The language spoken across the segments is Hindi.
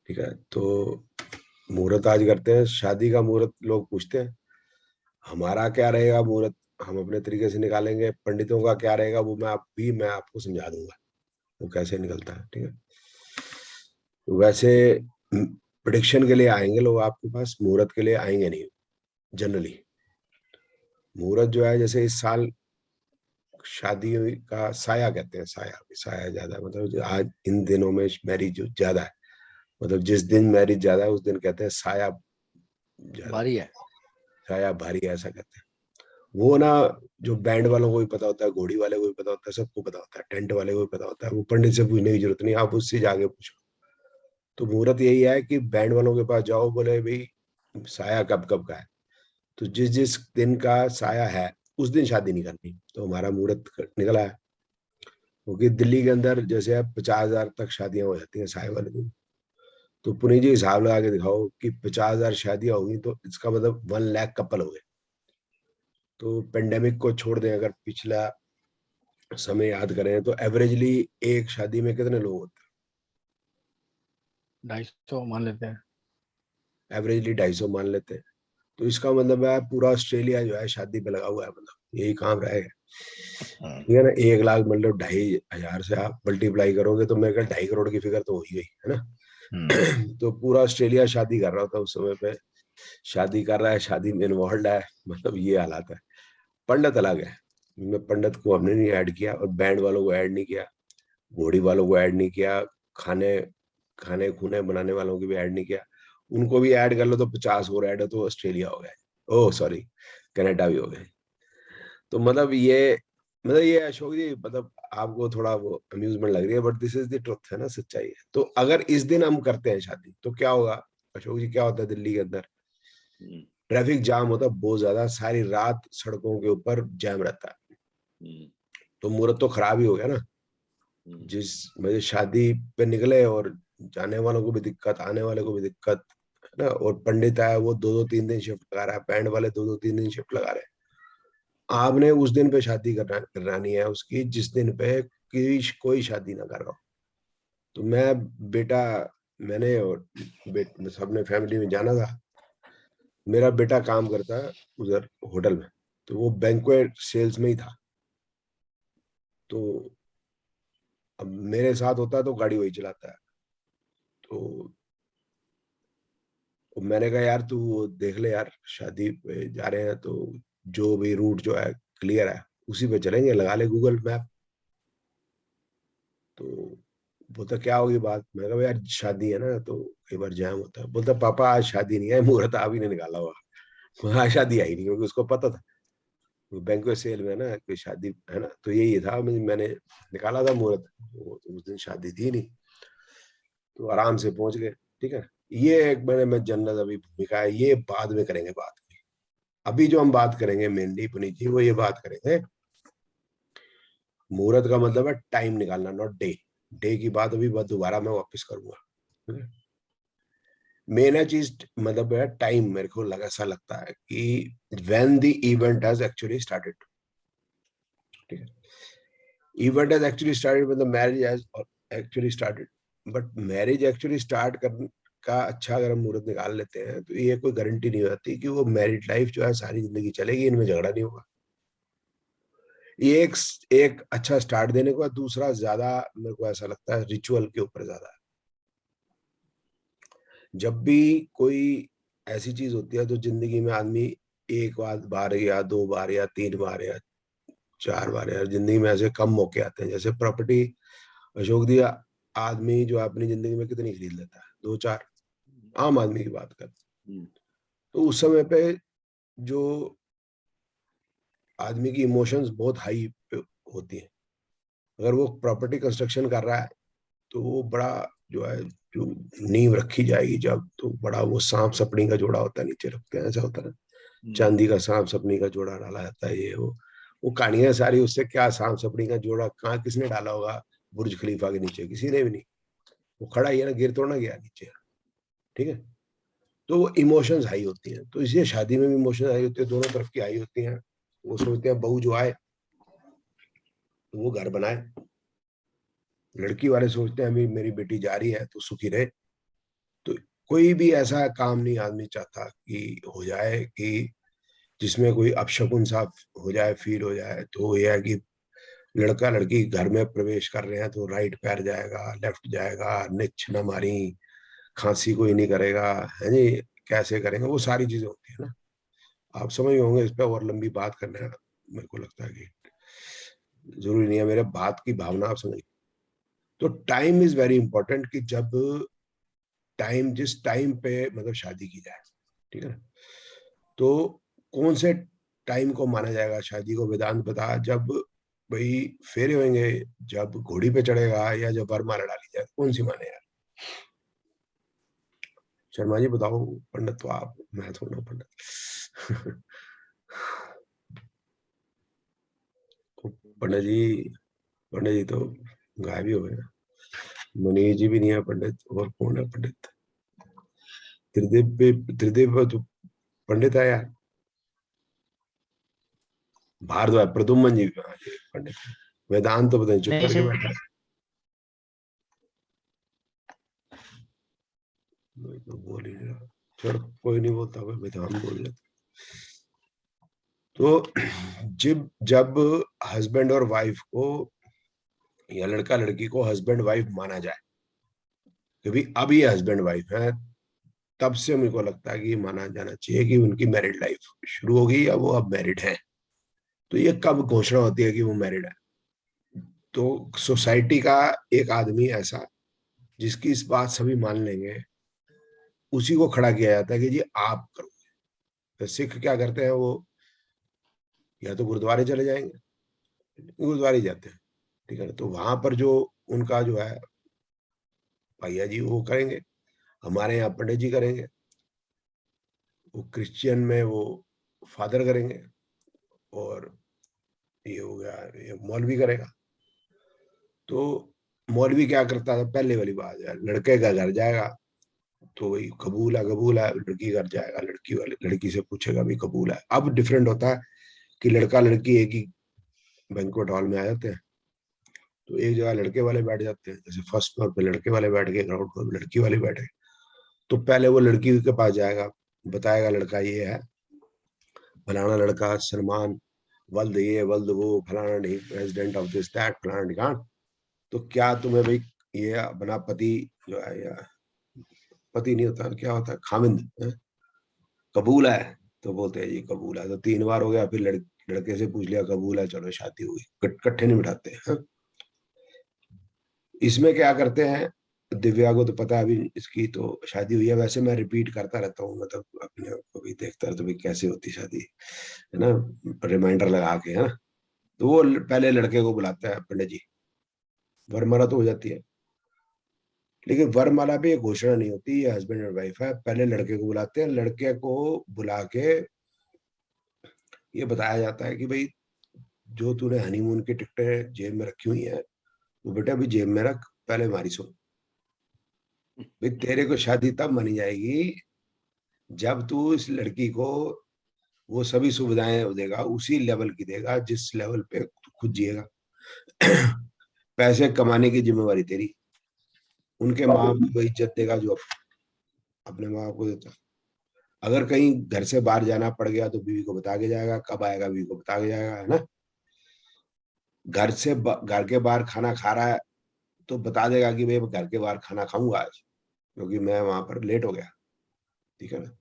ठीक है, तो मुहूर्त आज करते हैं, शादी का मुहूर्त लोग पूछते हैं, हमारा क्या रहेगा मुहूर्त, हम अपने तरीके से निकालेंगे। पंडितों का क्या रहेगा वो मैं आपको समझा दूंगा वो कैसे निकलता है। ठीक है, तो वैसे प्रिडिक्शन के लिए आएंगे लोग आपके पास, मुहूर्त के लिए आएंगे नहीं जनरली। मुहूर्त जो है, जैसे इस साल शादी का साया कहते हैं, साया साया ज्यादा मतलब जो आज इन दिनों में मैरिज ज्यादा है, मतलब जिस दिन मैरिज ज्यादा है उस दिन कहते हैं साया ज्यादा, भारी है। साया भारी है ऐसा कहते हैं। वो ना, जो बैंड वालों को भी पता होता है, घोड़ी वाले को भी पता होता है, सबको पता होता है, टेंट वाले को भी पता होता है, वो पंडित से पूछने की जरूरत नहीं, आप उससे जाके पूछो। तो मुहूर्त यही है कि बैंड वालों के पास जाओ, बोले भाई साया कब कब का है, तो जिस जिस दिन का साया है उस दिन शादी नहीं करनी, तो हमारा मुहूर्त निकला है। क्योंकि दिल्ली के अंदर जैसे 50,000 तक शादियां हो जाती हैं साय वाले दिन। तो पुनीत जी हिसाब लगा के दिखाओ कि 50,000 शादियां होंगी तो इसका मतलब 1 लाख कपल हो गए। तो पेंडेमिक को छोड़ दें, अगर पिछला समय याद करें तो एवरेजली एक शादी में कितने लोग होते 250 मान लेते हैं। हैं? एवरेजली 250 मान लेते हैं। तो इसका मतलब है पूरा ऑस्ट्रेलिया जो है शादी पे लगा हुआ है, मतलब यही काम रहेगा। हाँ। ठीक है ना, 1 लाख मतलब 2,500 से आप मल्टीप्लाई करोगे तो मेरे ख्याल 2.5 करोड़ की फिगर तो हो ही गई है ना। हम्म। तो पूरा ऑस्ट्रेलिया शादी कर रहा था उस समय पे, शादी कर रहा है, शादी में इन्वॉल्व है, मतलब ये हालात है। पंडित अलग है, मैं पंडित को हमने नहीं ऐड किया, और बैंड वालों को ऐड नहीं किया, घोड़ी वालों को ऐड नहीं किया, खाने खाने खूने बनाने वालों को भी ऐड नहीं किया। उनको भी ऐड कर लो तो 50 और ऐड हो तो ऑस्ट्रेलिया हो गया, ओह सॉरी कनाडा भी हो गए। तो मतलब ये अशोक जी, मतलब आपको थोड़ा वो अम्यूजमेंट लग रही है, but this is the truth है ना, सच्चाई है। तो अगर इस दिन हम करते हैं शादी तो क्या होगा अशोक जी, क्या होता है दिल्ली के अंदर? हम्म। ट्रैफिक जाम होता है बहुत ज्यादा, सारी रात सड़कों के ऊपर जैम रहता है। हम्म। तो मुहूर्त तो खराब ही हो गया ना। हम्म। जिस बजे शादी पे निकले, और जाने वालों को भी दिक्कत, आने वाले को भी दिक्कत है ना। और पंडित आया वो 2-2 3 दिन शिफ्ट लगा रहा है, बैंड वाले 2-2 3 दिन शिफ्ट लगा रहे हैं। आपने उस दिन पे शादी करानी है उसकी जिस दिन पे कोई शादी ना कर रहा हो। तो बेटा मैंने और सबने फैमिली में जाना था। मेरा बेटा काम करता है उधर होटल में, तो वो बैंक्वेट सेल्स में ही था। तो अब मेरे साथ होता है तो गाड़ी वही चलाता है। तो मैंने कहा यार तू वो देख ले यार, शादी पे जा रहे हैं तो जो भी रूट जो है क्लियर है उसी पे चलेंगे, लगा ले गूगल मैप। तो बोलता क्या होगी बात, मैं कहा यार शादी है ना तो कई बार जैम होता है। बोलता पापा आज शादी नहीं है, मुहूर्त आप ही ने निकाला हुआ। आज शादी आई नहीं, क्योंकि उसको पता था बैंक में सेल में ना कोई शादी है ना, तो यही था, मैंने निकाला था मुहूर्त। तो उस दिन शादी थी नहीं, तो आराम से पहुंच गए। ठीक है, ये एक मैंने मैं जनरल अभी भूमिका है, ये बाद में करेंगे बात। अभी जो हम बात करेंगे मेनली पुनीत जी, वो ये बात करेंगे मुहूर्त का मतलब है टाइम निकालना, नॉट डे। डे की बात अभी बात दोबारा मैं वापस करूंगा। मेन है चीज मतलब है टाइम, मेरे को लगा ऐसा लगता है कि when the event has actually started. ठीक है, इवेंट हैज एक्चुअली स्टार्टेड मतलब marriage has actually started. But marriage actually start कर का अच्छा अगर हम मुहूर्त निकाल लेते हैं तो ये कोई गारंटी नहीं होती कि वो मैरिड लाइफ जो है सारी जिंदगी चलेगी, इनमें झगड़ा नहीं होगा। ये एक एक अच्छा स्टार्ट देने को है, दूसरा ज्यादा मेरे को ऐसा लगता है रिचुअल के ऊपर ज्यादा है। जब भी कोई ऐसी चीज होती है तो जिंदगी में आदमी एक बार या 2 बार या 3 बार या 4 बार या जिंदगी में ऐसे कम मौके आते हैं, जैसे प्रॉपर्टी अशोक दिया, आदमी जो है अपनी जिंदगी में कितनी खरीद लेता है, 2-4, आम आदमी की बात कर। हम्म। तो उस समय पे जो आदमी की इमोशंस बहुत हाई होती हैं। अगर वो प्रॉपर्टी कंस्ट्रक्शन कर रहा है तो वो बड़ा जो है, जो नींव रखी जाएगी जब, तो बड़ा वो सांप सपनी का जोड़ा होता है, नीचे रखते हैं ऐसा होता है ना, हम्म। चांदी का सांप सपनी का जोड़ा डाला जाता है, ये वो कहानियां सारी उससे, क्या सांप सपनी का जोड़ा कहाँ किसने डाला होगा बुर्ज खलीफा के नीचे, किसी ने भी नहीं। वो खड़ा ही है ना, गिर तो ना गया नीचे। ठीक है, तो वो इमोशंस हाई होती हैं, तो इसलिए शादी में भी इमोशंस हाई होती है, दोनों तरफ की हाई होती हैं। वो सोचते हैं बहू जो आए तो वो घर बनाए, लड़की वाले सोचते हैं अभी मेरी बेटी जा रही है तो सुखी रहे। कोई भी ऐसा काम नहीं आदमी चाहता कि हो जाए कि जिसमें कोई अपशकुन सा हो जाए, फील हो जाए। तो यह है कि लड़का लड़की घर में प्रवेश कर रहे हैं तो राइट पैर जाएगा, लेफ्ट जाएगा, निच्छ न मारी, खांसी कोई नहीं करेगा, है जी, कैसे करेंगे, वो सारी चीजें होती है ना। आप समझ गए होंगे, इस पर और लंबी बात करना है, मेरे को लगता है कि जरूरी नहीं है, मेरे बात की भावना आप समझ। तो टाइम इज वेरी इंपॉर्टेंट, कि जब टाइम, जिस टाइम पे मतलब शादी की जाए, ठीक है ना, तो कौन से टाइम को माना जाएगा शादी को? वेदांत बता, जब भाई फेरे होंगे, जब घोड़ी पे चढ़ेगा, या जब वरमाला डाली जाए, कौन सी माने यार? शर्मा जी बताओ, पंडित तो आप, मैं थोड़ा ना पंडित। पंडित जी, पंडित जी तो गायब ही हो गए। मनीष जी भी नहीं है पंडित, और कौन है पंडित? त्रिदेव भी, त्रिदेव तो पंडित है यार। भारद्वाज, प्रदुम्न जी भी, हाँ जी पंडित। वेदांत तो पता नहीं चुप नहीं करके सर। बैठा है। मैं तो बोल ही नहीं रहा। चलो कोई नहीं बोलता, कोई वेदांत बोल जाता। तो जब जब हस्बैंड और वाइफ को, या लड़का लड़की को हस्बैंड वाइफ माना जाए, क्योंकि अब ये हस्बैंड वाइफ है, तब से मेरे को लगता है कि ये माना जाना चाहिए कि उनकी मैरिड लाइफ शुरू हो गई, या वो अब मैरिड है। तो ये कब घोषणा होती है कि वो मैरिड है? तो सोसाइटी का एक आदमी ऐसा, जिसकी इस बात सभी मान लेंगे, उसी को खड़ा किया जाता है कि जी आप करो। तो सिख क्या करते हैं, वो या तो गुरुद्वारे चले जाएंगे, गुरुद्वारे जाते हैं, ठीक है ना, तो वहां पर जो उनका जो है भैया जी वो करेंगे, हमारे यहाँ पंडित जी करेंगे, वो क्रिश्चियन में वो फादर करेंगे, और ये हो गया, ये मौलवी करेगा। तो मौलवी क्या करता था, पहले वाली बात है, लड़के का घर जाएगा तो वही कबूल है, लड़की घर जाएगा, लड़की वाले लड़की से पूछेगा भी कबूल है। अब डिफरेंट होता है कि लड़का लड़की एक ही बैंक्वेट हॉल में आ जाते हैं, तो एक जगह लड़के वाले बैठ जाते हैं, जैसे फर्स्ट फ्लोर पे लड़के वाले बैठ गए, ग्राउंड फ्लोर पे लड़की वाले बैठ गए। तो पहले वो लड़की के पास जाएगा, बताएगा लड़का ये है, फलाना लड़का सलमान, वल्द ये वल्द वो, फलाना नहीं, प्रेसिडेंट ऑफ दिस दैट, फलाना ठिकान। तो क्या तुम्हें भाई ये अपना पति जो है, या पति नहीं होता, क्या होता है, खामिंद है, कबूल है? तो बोलते हैं जी कबूल है। तो 3 बार हो गया, फिर लड़के से पूछ लिया कबूल है, चलो शादी हुई, इकट्ठे नहीं बिठाते हैं। इसमें क्या करते हैं, दिव्या को तो पता है अभी इसकी तो शादी हुई है, वैसे मैं रिपीट करता रहता हूँ, मतलब अपने आप को भी देखता रहता हूँ भाई कैसे होती शादी, है ना, रिमाइंडर लगा के, है ना। तो वो पहले लड़के को बुलाता है, पंडित जी, वरमाला तो हो जाती है, लेकिन वरमाला पे ये घोषणा नहीं होती ये हस्बैंड और वाइफ है। पहले लड़के को बुलाते हैं, लड़के को बुला के ये बताया जाता है कि भाई जो तूने हनीमून की टिकटें जेब में रखी हुई है, वो बेटा अभी जेब में रख, पहले हमारी सुन। भाई तेरे को शादी तब मानी जाएगी जब तू इस लड़की को वो सभी सुविधाएं देगा, उसी लेवल की देगा जिस लेवल पे तू खुद जिएगा। पैसे कमाने की जिम्मेवारी तेरी, उनके माँ बाप को इज्जत देगा जो अपने माँ बाप को देता। अगर कहीं घर से बाहर जाना पड़ गया तो बीवी को बता के जाएगा, कब आएगा बीवी को बता के जाएगा, है ना। घर के बाहर खाना खा रहा है तो बता देगा कि भाई मैं घर के बाहर खाना खाऊंगा आज, क्योंकि मैं वहां पर लेट हो गया, ठीक है ना।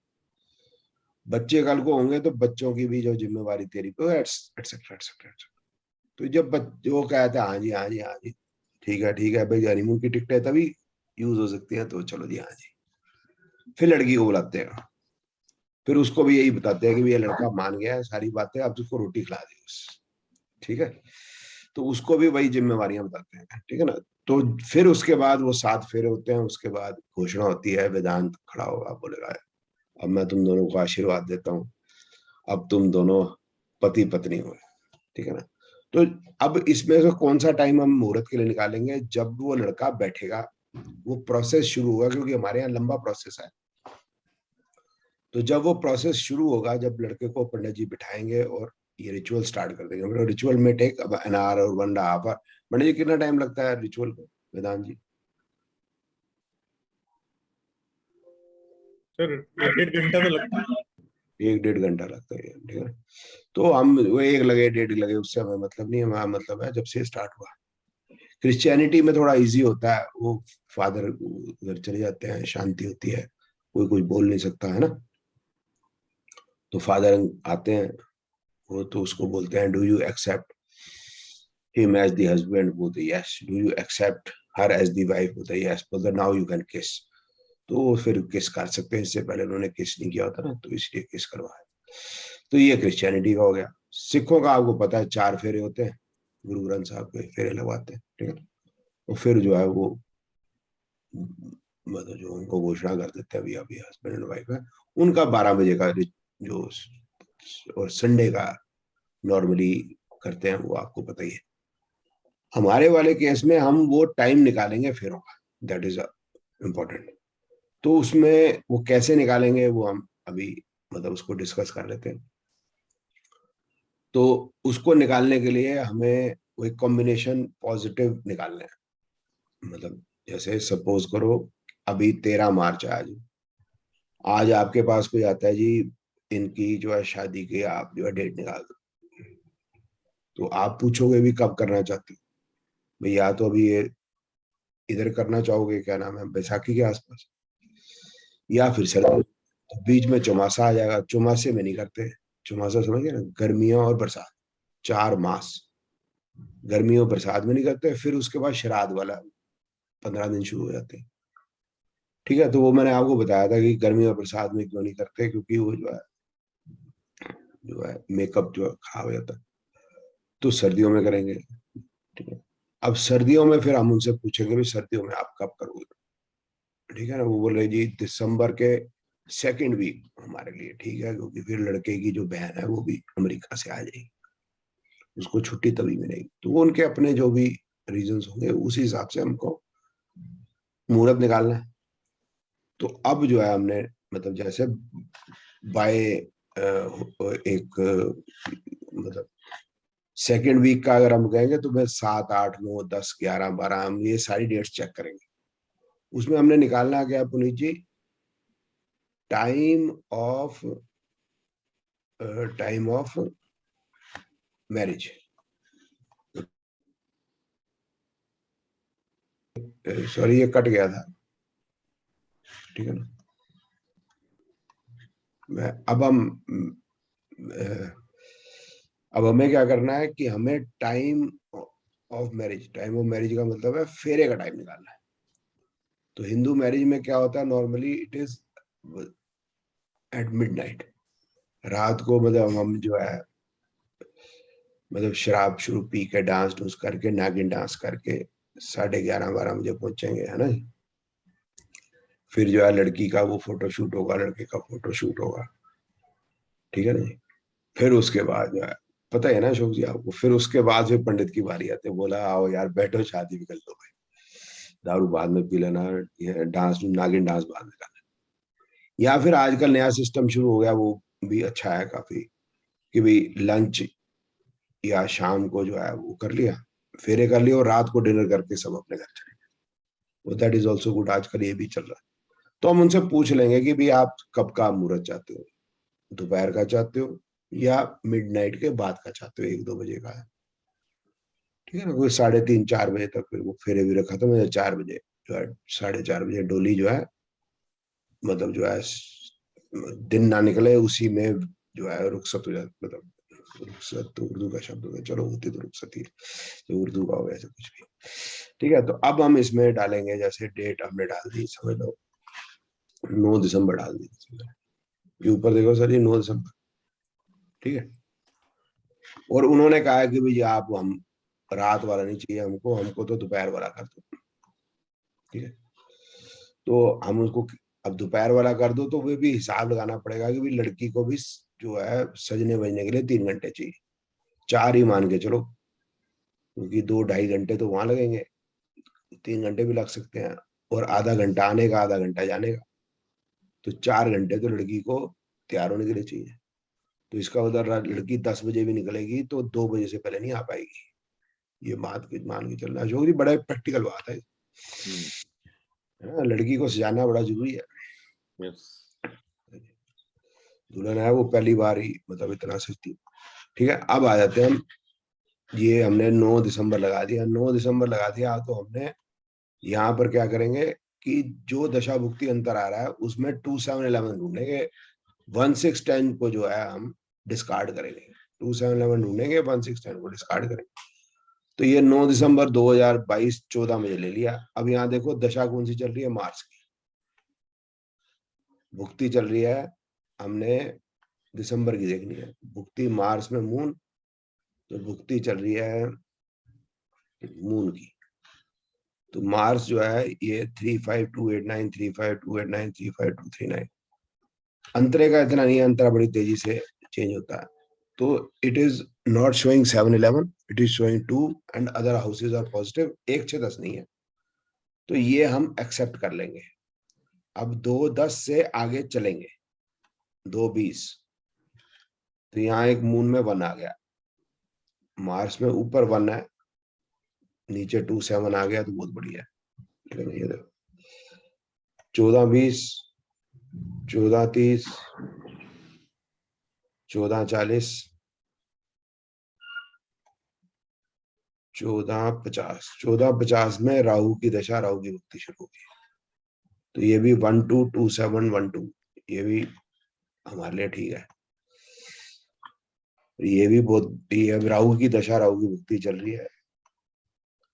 बच्चे कल को होंगे तो बच्चों की भी जो जिम्मेवारी तेरी पे, एटसेट्रा एटसेट्रा। तो जब वो कहता है हाँ जी हाँ जी हाँ जी, ठीक है भाई, हनीमून की टिकट है तभी यूज हो सकती है, तो चलो जी हाँ जी। फिर लड़की को बुलाते हैं, फिर उसको भी यही बताते हैं कि ये लड़का मान गया है सारी बातें, अब उसको रोटी खिला दी बस, ठीक है। तो उसको भी वही जिम्मेवारियां बताते हैं, ठीक है ना। तो फिर उसके बाद वो 7 फेरे होते हैं, उसके बाद घोषणा होती है, वेदांत खड़ा होगा, बोलेगा अब मैं तुम दोनों को आशीर्वाद देता हूँ, अब तुम दोनों पति पत्नी हो, ठीक है ना। तो अब इसमें से कौन सा टाइम हम मुहूर्त के लिए निकालेंगे? जब वो लड़का बैठेगा, वो प्रोसेस शुरू होगा, क्योंकि हमारे यहाँ लंबा प्रोसेस है। तो जब वो प्रोसेस शुरू होगा, जब लड़के को पंडित जी बिठाएंगे और ये रिचुअल स्टार्ट कर देंगे, मतलब रिचुअल में टेक अब एन आवर और 1.5 आवर। पंडित जी कितना टाइम लगता है रिचुअल को, वेदांत जी? सर 1-1.5 घंटा तो लगता है। 1-1.5 घंटा लगता है, ठीक है। तो हम वो 1 लगे 1.5 लगे उससे हमें मतलब नहीं, हमारा मतलब है जब से स्टार्ट हुआ। क्रिश्चियनिटी में थोड़ा इजी होता है, वो फादर उधर चले जाते हैं, शांति होती है, कोई कुछ बोल नहीं सकता है ना। तो फादर आते हैं, वो तो उसको बोलते हैं do you accept him as the husband, बोलते yes. Do you accept her as the wife, बोलते यस। बोलते नाउ यू कैन किस। तो फिर किस कर सकते हैं, इससे पहले उन्होंने किस नहीं किया होता ना, तो इसलिए किस करवाया। तो ये क्रिश्चियनिटी का हो गया। सिखों का आपको पता है 4 फेरे होते हैं, गुरु ग्रंथ साहब के फेरे लगवाते हैं, ठीक है। और फिर जो है वो मतलब जो उनको घोषणा कर देते हैं अभी अभी हस्बैंड एंड वाइफ है, उनका 12 बजे का जो और संडे का नॉर्मली करते हैं, वो आपको पता ही है। हमारे वाले केस में हम वो टाइम निकालेंगे फेरों का, दैट इज इम्पोर्टेंट। तो उसमें वो कैसे निकालेंगे वो हम अभी मतलब उसको डिस्कस कर लेते हैं। तो उसको निकालने के लिए हमें वो एक कॉम्बिनेशन पॉजिटिव निकालना है। मतलब जैसे सपोज करो अभी 13 मार्च है आज, आज आपके पास कोई आता है जी इनकी जो है शादी की आप जो है डेट निकाल दो, तो आप पूछोगे भी कब करना चाहते हो भैया, तो अभी ये इधर करना चाहोगे, क्या नाम है, बैसाखी के आसपास या फिर सर्दी, तो बीच में चौमासा आ जाएगा। चौमासे में नहीं करते, चौमासा समझिए ना, गर्मियां और बरसात, 4 मास गर्मियों बरसात में नहीं करते। फिर उसके बाद श्राद्ध वाला 15 दिन शुरू हो जाते हैं, ठीक है। तो वो मैंने आपको बताया था कि गर्मी और बरसात में क्यों नहीं करते, क्योंकि वो जो है मेकअप जो है खराब हो जाता है। तो सर्दियों में करेंगे, ठीक है। अब सर्दियों में फिर हम उनसे पूछेंगे भी सर्दियों में आप कब करोगे, ठीक है ना। वो बोल रहे जी दिसंबर के 2nd वीक हमारे लिए ठीक है, क्योंकि फिर लड़के की जो बहन है वो भी अमेरिका से आ जाएगी, उसको छुट्टी तभी मिलेगी। तो वो उनके अपने जो भी रीजंस होंगे उसी हिसाब से हमको मुहूर्त निकालना है। तो अब जो है हमने मतलब जैसे बाय एक मतलब 2nd वीक का अगर हम कहेंगे तो मैं 7, 8, 9, 10, 11, 12 हम ये सारी डेट्स चेक करेंगे। उसमें हमने निकालना क्या पुनीत जी, टाइम ऑफ मैरिज। सॉरी ये कट गया था, ठीक है ना। मैं अब हमें क्या करना है कि हमें time of marriage, time of marriage का मतलब है फेरे का टाइम निकालना है। तो हिंदू मैरिज में क्या होता है normally, it is at midnight, रात को। मतलब हम जो है मतलब शराब शुरू पी के डांस डूंस करके नागिन डांस करके 11:30-12 बजे पहुंचेंगे, है ना। फिर जो है लड़की का वो फोटो शूट होगा, लड़के का फोटो शूट होगा, ठीक है ना जी। फिर उसके बाद जो है पता है ना अशोक जी आपको, फिर उसके बाद फिर पंडित की बारी आती है, बोला आओ यार बैठो शादी भी कर लो भाई, दारू बाद में पी लेना, ये डांस नागिन डांस बाद में करना। या फिर आजकल नया सिस्टम शुरू हो गया, वो भी अच्छा है काफी, कि भाई लंच या शाम को जो है वो कर लिया, फेरे कर लिया, और रात को डिनर करके सब अपने घर चले गए। दैट इज ऑल्सो गुड, आजकल ये भी चल रहा है। तो हम उनसे पूछ लेंगे कि भाई आप कब का मुहूर्त चाहते हो, दोपहर का चाहते हो या मिडनाइट के बाद का चाहते हो, 1-2 बजे का है, ठीक है ना। कोई 3:30-4 बजे तक फिर वो फेरे भी खत्म हो जाए, 4 बजे जो है 4:30 बजे डोली जो है मतलब जो है दिन ना निकले उसी में जो है रुखसत हो जाती, मतलब रुखसत तो उर्दू का शब्द है, चलो होती तो रुखसत ही है, तो उर्दू का हो गया ऐसा कुछ भी, ठीक है। तो अब हम इसमें डालेंगे, जैसे डेट हमने डाल दी, समझ लो 9 दिसंबर डाल दी, ये ऊपर देखो सर, ये 9 दिसंबर, ठीक है। और उन्होंने कहा है कि भाई आप हम रात वाला नहीं चाहिए हमको, हमको तो दोपहर वाला कर दो, ठीक है। तो हम उसको अब दोपहर वाला कर दो, तो वे भी हिसाब लगाना पड़ेगा कि भाई लड़की को भी जो है सजने बजने के लिए 3 घंटे चाहिए, 4 ही मान के चलो, क्योंकि 2-2.5 घंटे तो वहां लगेंगे, 3 घंटे भी लग सकते हैं, और आधा घंटा आने का आधा घंटा जाने का, तो 4 घंटे तो लड़की को तैयार होने के लिए चाहिए। तो इसका उधर लड़की 10 बजे भी निकलेगी तो 2 बजे से पहले नहीं आ पाएगी, ये बात मान के चलना। जो भी बड़ा प्रैक्टिकल बात है ना, लड़की को सजाना बड़ा जरूरी है। यस। दुल्हन है वो पहली बार ही मतलब इतना सस्ती। ठीक है, अब आ जाते हैं हम। ये हमने 9 दिसंबर लगा दिया, 9 दिसंबर लगा दिया, तो हमने यहाँ पर क्या करेंगे कि जो दशा भुक्ति अंतर आ रहा है उसमें 2711 ढूंढेंगे। 1610 को जो है हम डिस्कार्ड करेंगे, 2711 ढूंढेंगे, 1610 को डिस्कार्ड करेंगे। तो ये 9 दिसंबर 2022 14 में ले लिया। अब यहाँ देखो दशा कौन सी चल रही है, मार्च की भुक्ति चल रही है, हमने दिसंबर की देखनी है। भुक्ति मार्च में मून, तो भुक्ति चल रही है मून की। तो मार्च जो है ये 35289 35289 35239। अंतरे का इतना नहीं है, अंतरा बड़ी तेजी से चेंज होता है। तो it is not showing 711, it is showing 2 and other houses are positive. 1 6 10 नहीं है, तो ये हम एक्सेप्ट कर लेंगे। अब 2 10 से आगे चलेंगे, 2 20, तो यहाँ एक मून में 1 आ गया, मार्च में ऊपर 1 है, नीचे 27 आ गया, तो बहुत बढ़िया है। ये देखो 14 20, 14 30, 14 40, 14 50, 14 50 में राहु की दशा, राहु की भुक्ति शुरू होगी। तो ये भी 122712, ये भी हमारे लिए ठीक है। ये भी बहुत, ये राहु की दशा, राहु की भुक्ति चल रही है।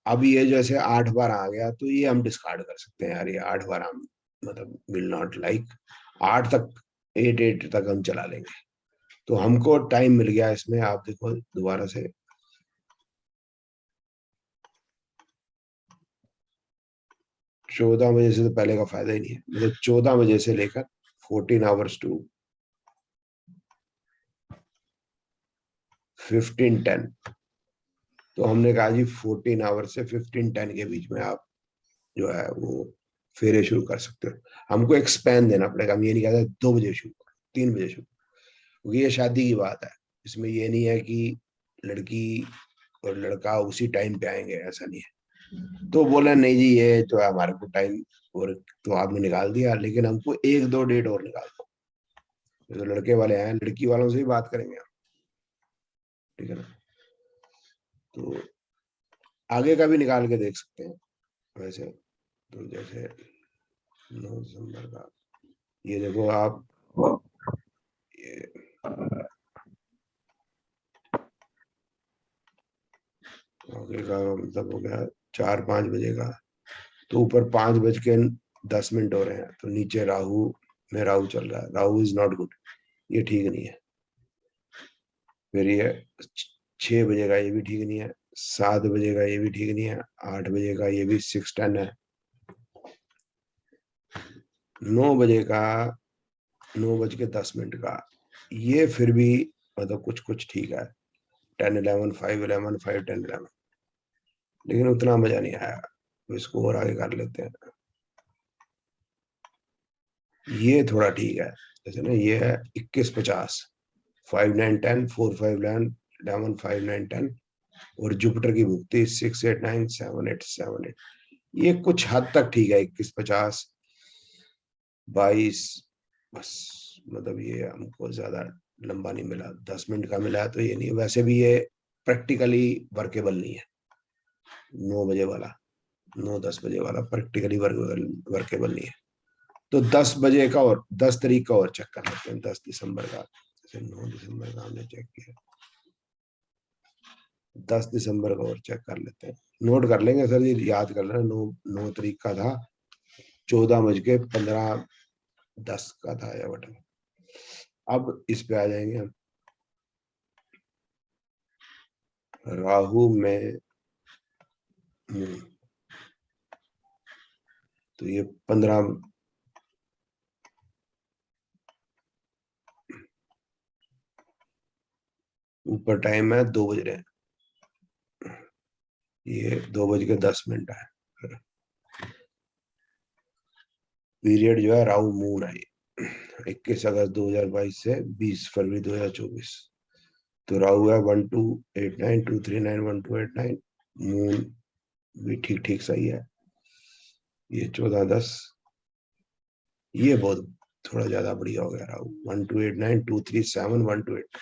अब ये जैसे 8 बार आ गया, तो ये हम डिस्कार्ड कर सकते हैं यार, ये 8 बार हम मतलब विल नॉट लाइक। 8 तक, 8 तक हम चला लेंगे। तो हमको टाइम मिल गया इसमें, आप देखो दोबारा से 14 बजे से तो पहले का फायदा ही नहीं है, मतलब 14 बजे से लेकर 14 आवर्स टू 15:10। तो हमने कहा जी 14 आवर से 15:10 के बीच में आप जो है वो फेरे शुरू कर सकते हो। हमको एक स्पैन देना पड़ेगा, हम ये नहीं कहते 2 बजे शुरू करो, 3 बजे शुरू, क्योंकि ये शादी की बात है। इसमें ये नहीं है कि लड़की और लड़का उसी टाइम पे आएंगे, ऐसा नहीं है। तो बोला नहीं जी ये तो है हमारे को टाइम, और तो आपने निकाल दिया, लेकिन हमको 1 2 डेट और निकाल दो। तो लड़के वाले हैं, लड़की वालों से भी बात करेंगे हम, ठीक है ना। तो आगे का भी निकाल के देख सकते हैं वैसे। तो जैसे 9 दिसंबर का ये देखो आप, ये आगे का मतलब हो गया 4 5 बजे का। तो ऊपर 5:10 हो रहे हैं, तो नीचे राहु में राहु चल रहा है, राहु इज नॉट गुड, ये ठीक नहीं है। फिर ये 6 बजे का, ये भी ठीक नहीं है। 7 बजे का, ये भी ठीक नहीं है। 8 बजे का, ये भी 6:10 है। 9 बजे का, 9:10 का, ये फिर भी मतलब कुछ कुछ ठीक है। 10 11 5 11 5 10 11, लेकिन उतना मजा नहीं आया, तो इसको और आगे कर लेते हैं। ये थोड़ा ठीक है, जैसे ना ये है 21 50, 5 9 10 4 5 11 11 5 9 10, और जुपिटर की भुक्ति 6 8 9 7 8 7 8, ये कुछ हद तक ठीक है। 21 50 22, बस मतलब ये हमको ज्यादा लंबा नहीं मिला, 10 मिनट का मिला है, तो ये नहीं। वैसे भी ये प्रैक्टिकली वर्केबल नहीं है, 9 बजे वाला, 9 10 बजे वाला प्रैक्टिकली वर्केबल नहीं है। तो 10 बजे का और 10 तारीख का और चेक कर लेते हैं, 10 दिसंबर का। जैसे 9 दिसंबर का हमने चेक किया, 10 दिसंबर का और चेक कर लेते हैं। नोट कर लेंगे सर जी, याद कर लेना। 9 तारीख का था, 14:15 का था या वट। अब इस पे आ जाएंगे हम, राहु में मून। तो ये 15, ऊपर टाइम है 2 बज रहे हैं, ये 2:10 है। पीरियड जो है राहु मून है, 21 अगस्त 2022 से 20 फरवरी 2024। तो राहु है 1289 239 1289, मून भी ठीक ठीक सही है। ये 14 10, ये बहुत थोड़ा ज्यादा बढ़िया हो गया राहु। 1289 237 128,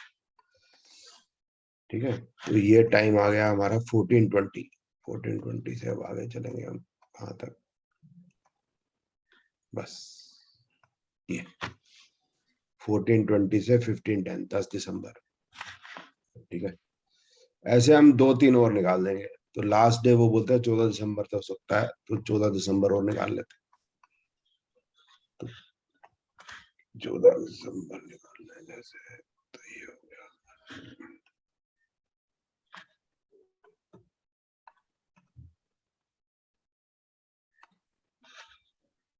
ठीक है। तो ये टाइम आ गया हमारा 1420। 1420 से अब आगे चलेंगे हम कहाँ तक, बस ये 1420 से 1510, 10 दिसंबर, ठीक है। ऐसे हम 2-3 और निकाल देंगे। तो लास्ट डे वो बोलते हैं 14 दिसंबर तक हो सकता है, तो 14 दिसंबर और निकाल लेते हैं। तो 14 दिसंबर निकालने जैसे, तो ये हो गया।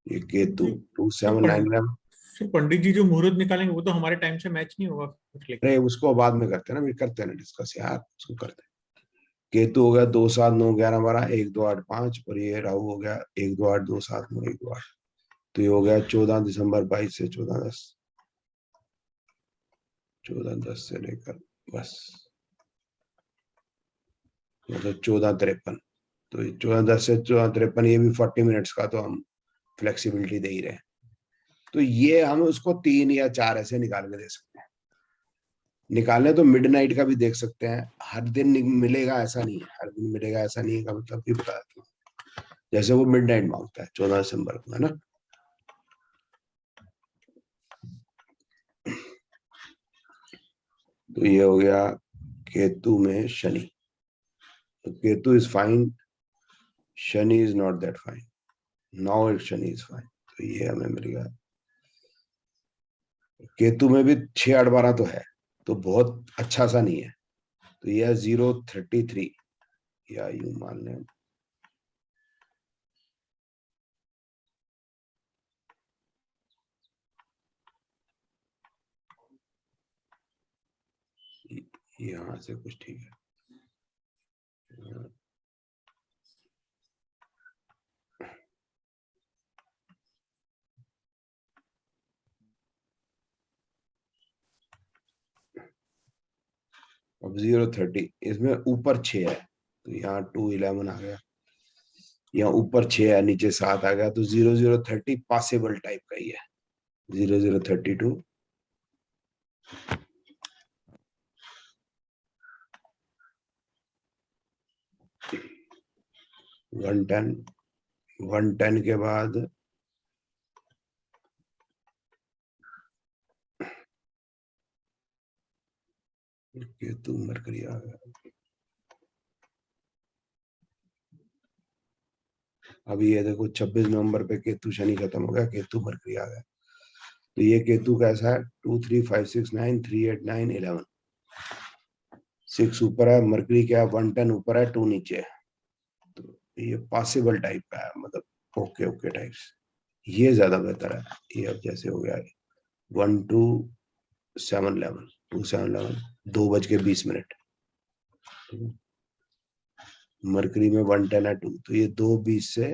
ये केतु सर 2791। सर पंडित जी जो मुहूर्त निकालेंगे वो तो हमारे टाइम से मैच नहीं होगा फिर, लेकिन अरे उसको बाद में करते हैं ना, भी करते हैं ना डिस्कस यार, उसको करते हैं। केतु हो गया 2 7 9 11 12 1 2 8 5, और ये राहु हो गया 1 2 8 2 7 9 1 2 8। तो ये हो गया 14 दिसंबर 22 से 14-10, 14-10 से लेकर बस मतलब 14-53। तो 14-10 से 14-53, ये भी 40 मिनट्स का तो हम फ्लेक्सिबिलिटी दे ही रहे हैं। तो ये हम उसको 3 या 4 ऐसे निकाल के दे सकते हैं। निकालने तो मिडनाइट का भी देख सकते हैं, हर दिन मिलेगा ऐसा नहीं है, हर दिन मिलेगा ऐसा नहीं है का मतलब भी बता देता हूँ। जैसे वो मिडनाइट मांगता है 14 दिसंबर को, है ना। तो ये हो गया केतु में शनि। तो Ketu is fine, Shani is not that fine. Now Shani is fine, तो ये हमें मिल गया। केतु में भी 6 8 12 तो है, तो बहुत अच्छा सा नहीं है। तो यह 033, या यूं मान लें यहाँ से कुछ ठीक है। अब 030, इसमें ऊपर 6 है, तो यहाँ 211 आ गया, यहाँ ऊपर 6 है नीचे 7 आ गया, तो 0030 पॉसिबल टाइप का ही है। 0032, 110, 110 के बाद केतु मरकरी आ गया। अभी ये देखो 26 नवंबर पे केतु शनि खत्म हो गया, केतु मरकरी आ गया। तो ये केतु कैसा है, 2 3 5 6 9 3 8 9 11, 6 ऊपर है, मरकरी क्या है 110 ऊपर है, 2 नीचे है। तो ये पॉसिबल टाइप का है, मतलब ओके ओके टाइप्स, ये ज्यादा बेहतर है। ये अब जैसे हो गया 1 2 7 11, 2 7 11, 2:20। मरकरी में 110 है 2, तो ये 2:20 से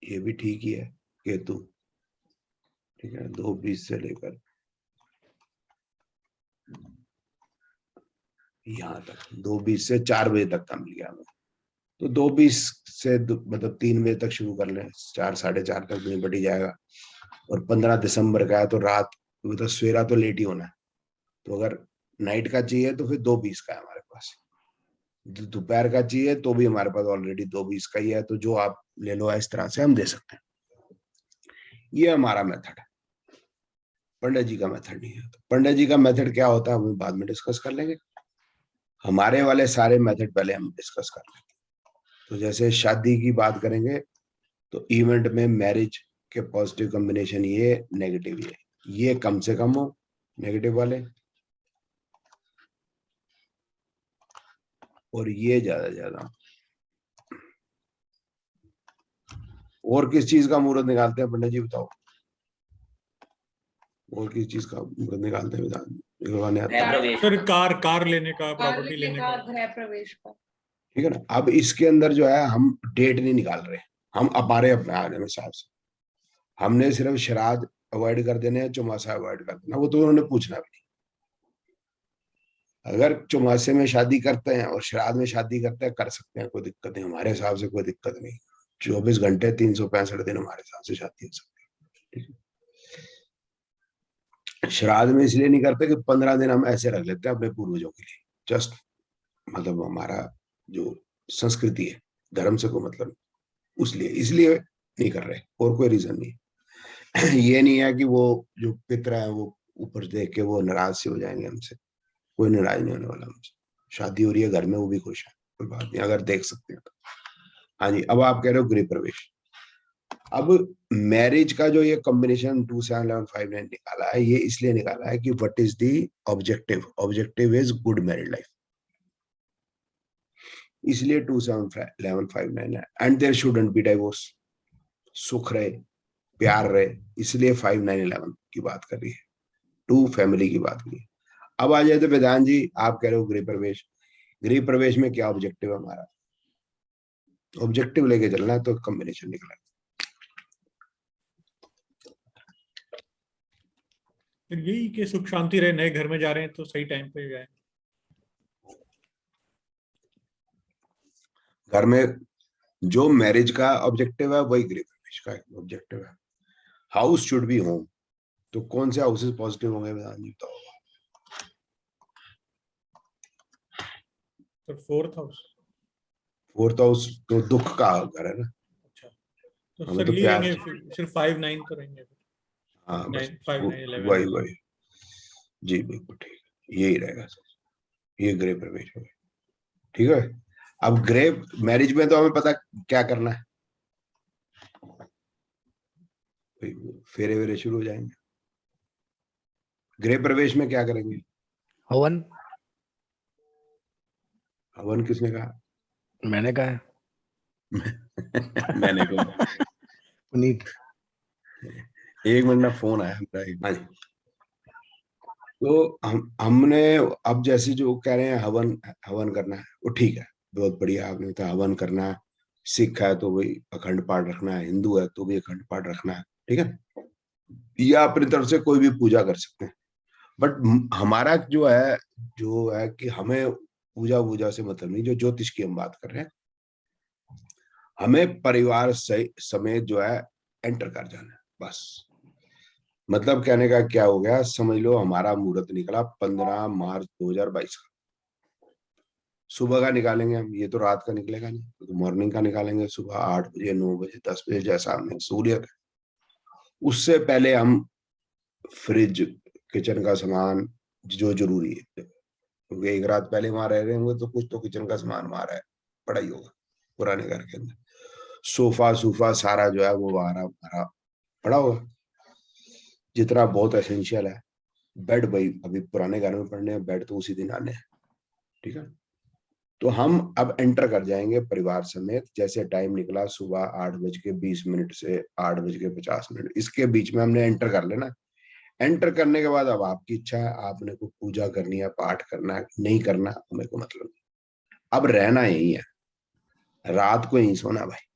ये भी ठीक ही है केतु, ठीक है। 2:20 से लेकर यहाँ तक, 2:20 से 4 बजे तक का मिल गया हमें। तो 2:20 से मतलब 3 बजे तक शुरू कर लें, 4 4:30 तक निपट ही जाएगा। और 15 दिसंबर का है, तो रात मतलब सवेरा तो लेट ही होना है। तो अगर नाइट का चाहिए तो फिर 2:20 का है हमारे पास, दोपहर का चाहिए तो भी हमारे पास ऑलरेडी 2:20 का ही है। तो जो आप ले लो, इस तरह से हम दे सकते हैं। ये हमारा मेथड है, पंडित जी का मेथड नहीं है। तो पंडित जी का मेथड क्या होता है हम बाद में डिस्कस कर लेंगे। हमारे वाले सारे मेथड पहले हम डिस्कस कर लेंगे। तो जैसे शादी की बात करेंगे, तो इवेंट में मैरिज के पॉजिटिव कॉम्बिनेशन ये, नेगेटिव ये कम से कम हो नेगेटिव वाले, और ये ज्यादा। और किस चीज का मुहूर्त निकालते हैं पंडित जी बताओ, और किस चीज का मुहूर्त निकालते हैं भगवान ने आता है। सर कार लेने का, कार प्रॉपर्टी लेने लेने का, का। गृह प्रवेश का। ठीक है ना। अब इसके अंदर जो है हम डेट नहीं निकाल रहे, हम अपारे अपने आने में हिसाब से हमने सिर्फ श्राद्ध अवॉइड कर देने हैं, चौमासा अवॉइड कर देना, वो तो उन्होंने पूछना भी नहीं। अगर चौमासे में शादी करते हैं और श्राद्ध में शादी करते हैं, कर सकते हैं, कोई दिक्कत नहीं, हमारे हिसाब से कोई दिक्कत नहीं। 24 घंटे 365 दिन हमारे हिसाब से शादी हो सकती है, ठीक है। श्राद्ध में इसलिए नहीं करते कि 15 दिन हम ऐसे रख लेते हैं अपने पूर्वजों के लिए, जस्ट मतलब हमारा जो संस्कृति है, धर्म से कोई मतलब नहीं, इसलिए नहीं कर रहे, और कोई रीजन नहीं। ये नहीं है कि वो जो पितर है वो ऊपर देख के वो नाराज से हो जाएंगे हमसे, कोई नाराज नहीं होने वाला हमसे। शादी हो रही है घर में, वो भी खुश है, कोई बात नहीं, अगर देख सकते हैं तो। हाँ जी, अब आप कह रहे हो गृह प्रवेश। अब मैरिज का जो ये कॉम्बिनेशन 271159 निकाला है, ये इसलिए निकाला है कि what is the objective is good married life, इसलिए 271159 है। And there shouldn't be divorce, सुख रहे, प्यार रहे, इसलिए 5911 की बात कर रही है, टू फैमिली की बात की है। अब आ जाए तो वेदांत जी, आप कह रहे हो गृह प्रवेश। गृह प्रवेश में क्या ऑब्जेक्टिव है हमारा? ऑब्जेक्टिव लेके चलना है तो कॉम्बिनेशन निकला। फिर यही कि सुख शांति रहे, नए घर में जा रहे हैं तो सही टाइम पे जाए। घर में जो मैरिज का ऑब्जेक्टिव है वही गृह प्रवेश का ऑब्जेक्टिव है। हाउस शुड बी होम, तो कौन से हाउसेस पॉजिटिव होंगे वेदांत जी बताओ? तो फोर्थ हाउस तो दुख का घर है ना। अच्छा, तो हमें सर तो ये प्यार, रहेंगे, सिर्फ 5-9 तो रहेंगे, हाँ बस 5-9-11। वही जी, बिल्कुल ठीक है, यही रहेगा सर, ये गृह प्रवेश होगा, ठीक है। अब गृह मैरिज में तो हमें पता क्या करना है, फेरे वेरे शुरू हो जाएंगे। गृह प्रवेश में क्या करेंगे? हवन। हवन किसने कहा? मैंने कहा है। मैंने कहा। पुनीत। एक मिनट ना, फोन आया हमारा। हाँ जी, तो हमने अब जैसे जो कह रहे हैं हवन हवन करना है, वो ठीक है, बहुत बढ़िया, आपने तो हवन करना है। सिख है तो वही अखंड पाठ रखना है, हिंदू है तो भी अखंड पाठ रखना है, ठीक है, या अपनी तरफ से कोई भी पूजा कर सकते हैं। बट हमारा जो है कि हमें पूजा वूजा से मतलब नहीं, जो ज्योतिष की हम बात कर रहे हैं, हमें परिवार समेत जो है एंटर कर जाना है बस। मतलब कहने का क्या हो गया, समझ लो हमारा मुहूर्त निकला 15 मार्च 2022 का, सुबह का निकालेंगे हम, ये तो रात का निकलेगा नहीं, तो मॉर्निंग का निकालेंगे, सुबह 8 बजे 9 बजे 10 बजे जैसा हमने सूर्य है। उससे पहले हम फ्रिज, किचन का सामान जो जरूरी है, क्योंकि एक रात पहले वहां रह रहे होंगे तो कुछ तो किचन का सामान वहां है, पड़ा ही होगा पुराने घर के अंदर। सोफा सूफा सारा जो है वो हमारा पड़ा होगा, जितना बहुत एसेंशियल है। बेड भाई अभी पुराने घर में पड़ने हैं, बेड तो उसी दिन आने हैं, ठीक है। तो हम अब एंटर कर जाएंगे परिवार समेत, जैसे टाइम निकला सुबह 8:20 से 8:50, इसके बीच में हमने एंटर कर लेना। एंटर करने के बाद अब आपकी इच्छा है, आपने को पूजा करनी है, पाठ करना है, नहीं करना हमें को मतलब नहीं। अब रहना यही है, रात को यहीं सोना भाई।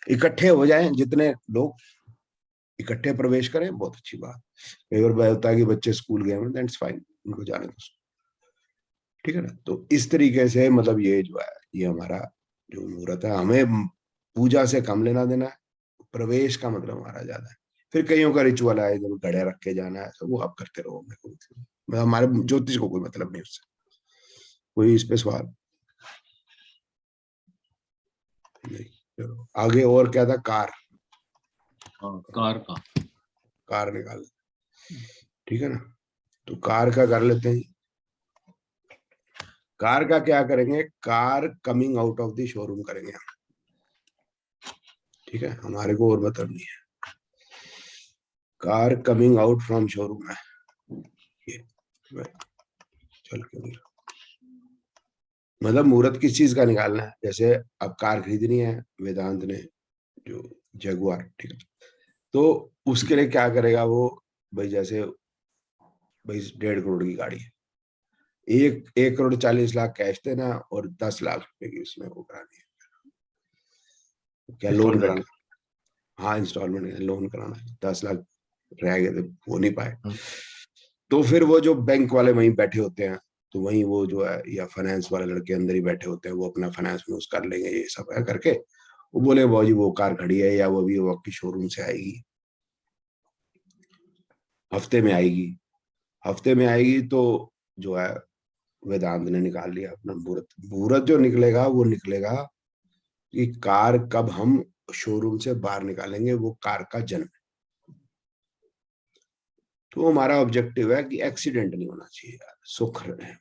इकट्ठे हो जाएं, जितने लोग इकट्ठे प्रवेश करें बहुत अच्छी बात। कई बार होता है कि बच्चे स्कूल गए हैं, दैट्स फाइन, उनको जाने दो, ठीक है ना। तो इस तरीके से मतलब ये जो है, ये हमारा जो मुहूर्त है, हमें पूजा से कम लेना देना है, प्रवेश का मतलब हमारा ज्यादा है। फिर कईयों का रिचुअल है, जब घड़े रख के जाना है, सब वो आप करते रहो, मेरे को मतलब हमारे ज्योतिष को कोई मतलब नहीं उससे। कोई इस पे सवाल नहीं? चलो आगे, और क्या था? कार कार निकाल, ठीक है ना। तो कार का कर लेते हैं। कार का क्या करेंगे? Car coming out of the showroom करेंगे हम, ठीक है, हमारे को और मतलब नहीं है। Car coming out from showroom है ये, चल के मतलब मुहूर्त किस चीज का निकालना है? जैसे अब कार खरीदनी है वेदांत ने, जो जगुआर, ठीक है, तो उसके लिए क्या करेगा वो? भाई जैसे भाई 1.5 करोड़ की गाड़ी है, 1,40,00,000 कैश देना और 10 लाख रुपए की उसमें वो करानी है, क्या लोन कराना? हाँ इंस्टॉलमेंट है, लोन कराना है, 10 लाख रह गए थे, हो नहीं पाए। तो फिर वो जो बैंक वाले वहीं बैठे होते हैं, तो वहीं वो जो है या फाइनेंस वाले लड़के अंदर ही बैठे होते हैं, वो अपना फाइनेंस में कर लेंगे, ये सब है करके वो बोले जी वो कार खड़ी है या वो अभी वो आपकी शोरूम से आएगी, हफ्ते में आएगी। हफ्ते में आएगी तो जो है वेदांत ने निकाल लिया अपना मुहूर्त। मुहूर्त जो निकलेगा वो निकलेगा कि कार कब हम शोरूम से बाहर निकालेंगे, वो कार का जन्म। तो हमारा ऑब्जेक्टिव है कि एक्सीडेंट नहीं होना चाहिए यार, सुख रहे,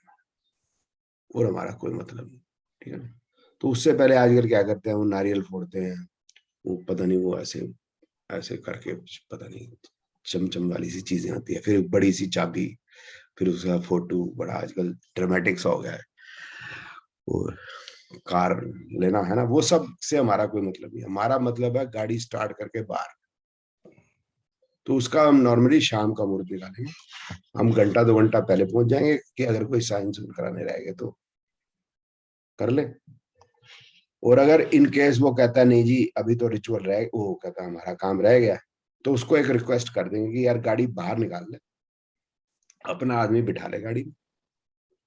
और हमारा कोई मतलब नहीं, ठीक है ना। तो उससे पहले आजकल क्या करते हैं, वो नारियल फोड़ते हैं, वो पता नहीं वो ऐसे ऐसे करके पता नहीं चमचम वाली सी चीजें आती है, फिर बड़ी सी चाबी, फिर उसका फोटो, बड़ा आजकल ड्रामेटिक सा हो गया है। वो कार लेना है ना, वो सब से हमारा कोई मतलब नहीं। हमारा मतलब है गाड़ी स्टार्ट करके बाहर। तो उसका हम नॉर्मली शाम का मुहूर्त निकालेंगे, हम घंटा 2 घंटा पहले पहुंच जाएंगे कि अगर कोई साइन सुन कराने रहेगा तो कर ले। और अगर इन केस वो कहता है नहीं जी अभी तो रिचुअल रह, वो कहता है हमारा काम रह गया, तो उसको एक रिक्वेस्ट कर देंगे कि यार गाड़ी बाहर निकाल ले, अपना आदमी बिठा ले गाड़ी में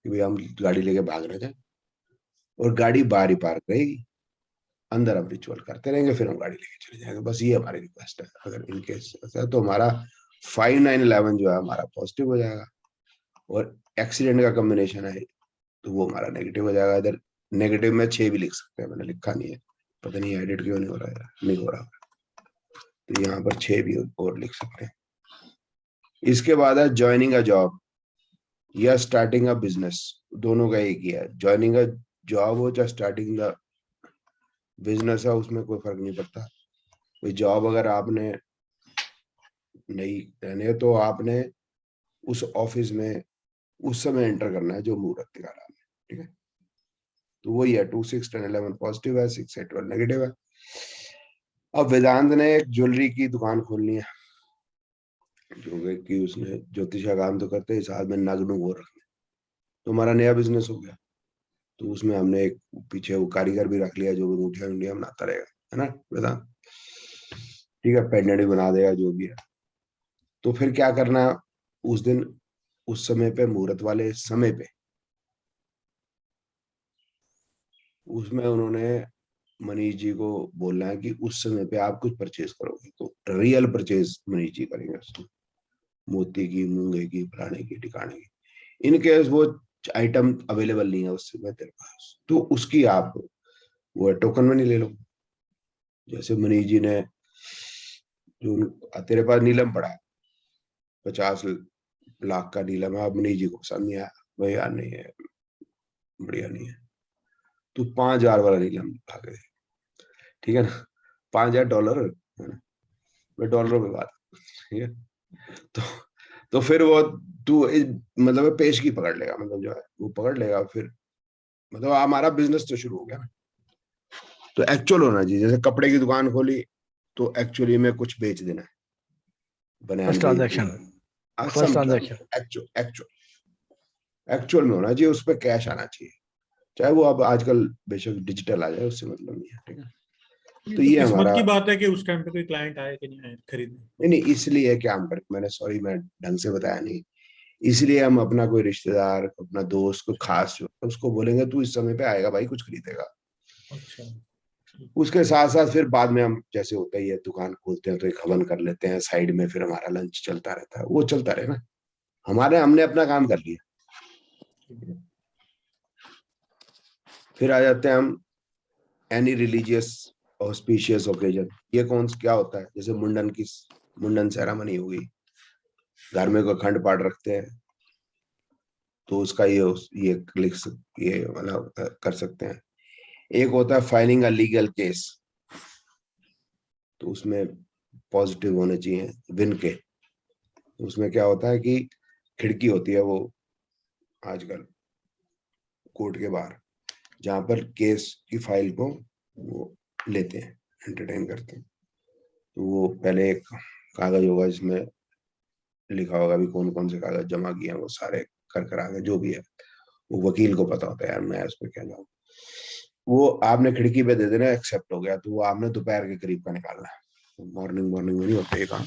कि भाई हम गाड़ी लेके भाग ना जाए, और गाड़ी बाहर ही पार्क रहेगी, अंदर हम रिचुअल करते रहेंगे, फिर हम गाड़ी लेके चले जाएंगे। बस ये हमारी रिक्वेस्ट है। अगर इन केस ऐसा है तो हमारा 5911 जो है हमारा पॉजिटिव हो जाएगा, और एक्सीडेंट का कॉम्बिनेशन है तो वो हमारा नेगेटिव हो जाएगा। इधर नेगेटिव में 6 भी लिख सकते हैं, मैंने लिखा नहीं है, पता नहीं एडिट क्यों नहीं हो रहा है, नहीं हो रहा, तो यहाँ पर 6 भी और लिख सकते हैं। इसके बाद है ज्वाइनिंग अ जॉब या स्टार्टिंग अ बिजनेस, दोनों का एक ही है। ज्वाइनिंग अ जॉब हो चाहे स्टार्टिंग द बिजनेस है, उसमें कोई फर्क नहीं पड़ता। कोई जॉब अगर आपने नहीं रहने है तो आपने उस ऑफिस में उस समय एंटर करना है जो मुहूर्त निकाला आपने, ठीक है। तो वही है 2, 6, 10, 11 पॉजिटिव है, 6, 8, 12 नेगेटिव है। अब वेदांत ने एक ज्वेलरी की दुकान खोलनी है, जो कि उसने ज्योतिष का काम तो करते हैं, साथ में नग नुग और रखने, तो हमारा नया बिजनेस हो गया। तो उसमें हमने एक पीछे वो कारीगर भी रख लिया जो भी मुठिया मुठिया बनाता रहेगा, है ना वेदांत, ठीक है, पेंडेंट भी बना देगा जो भी है। तो फिर क्या करना है उस दिन, उस समय पे मुहूर्त वाले समय पे, उसमें उन्होंने मनीष जी को बोलना है कि उस समय पे आप कुछ परचेज करोगे तो रियल परचेज मनीष जी करेंगे उसमें, मोती की, मूंगे की, फलाने की, टिकाने की। इन केस वो आइटम अवेलेबल नहीं है उस समय तेरे पास, तो उसकी आप वो टोकन मनी ले लो। जैसे मनीष जी ने जो तेरे पास नीलम पड़ा है, 50 लाख का नीलम है, अब मनीष जी को पसंद नहीं आया, भाई यार नहीं है, बढ़िया नहीं है, तो 5,000 वाला नीलम भागे, ठीक है ना, $5,000, है ना, मैं डॉलरों में बात, ठीक है। तो तो फिर वो तू मतलब पेश की पकड़ लेगा, मतलब जो है वो पकड़ लेगा, फिर मतलब हमारा बिजनेस तो शुरू हो गया ना। तो एक्चुअल होना चाहिए, जैसे कपड़े की दुकान खोली तो एक्चुअली में कुछ बेच देना है, बनियान फर्स्ट बेच ट्रांजैक्शन, दिया, first transaction. Actual actual actual में होना चाहिए, उस पर कैश आना चाहिए, चाहे वो अब आजकल बेशक डिजिटल आ जाए, उससे मतलब नहीं है, ठीक है। ये तो तो ये किस्मत हमारा, की बात है कि उस टाइम पे कोई क्लाइंट आए कि नहीं आए खरीदने। नहीं इसलिए क्या हम कर, मैंने सॉरी मैं ढंग से बताया नहीं, इसलिए हम अपना कोई रिश्तेदार, अपना दोस्त, कोई खास जो है, उसको बोलेंगे तू इस समय पे आएगा भाई, कुछ खरीदेगा। अच्छा। उसके साथ साथ फिर बाद में हम जैसे होता ही है, दुकान खोलते हैं तो एक हवन कर लेते हैं साइड में, फिर हमारा लंच चलता रहता है, वो चलता रहे ना, हमारे हमने अपना काम कर लिया। फिर आ जाते हैं हम एनी रिलीजियस ऑस्पिशियस ओकेजन। ये कौन क्या होता है, जैसे मुंडन सेरेमनी हो गई, घर में कोई अखंड पाठ रखते हैं तो उसका ये ये मतलब कर सकते हैं। एक होता है फाइलिंग अ लीगल केस, तो उसमें पॉजिटिव होने चाहिए विन के। तो उसमें क्या होता है कि खिड़की होती है वो आजकल कोर्ट के बाहर, जहां पर केस की फाइल को वो लेते हैं, एंटरटेन करते हैं। तो वो पहले एक कागज होगा जिसमें लिखा होगा भी कौन कौन से कागज जमा किए हैं, वो सारे कर आगे जो भी है वो वकील को पता होता है, यार मैं इस पर क्या जाऊँ। वो आपने खिड़की पे दे देना, एक्सेप्ट हो गया, तो वो आपने दोपहर के करीब का निकालना है, मॉर्निंग मॉर्निंग में नहीं होते ये काम,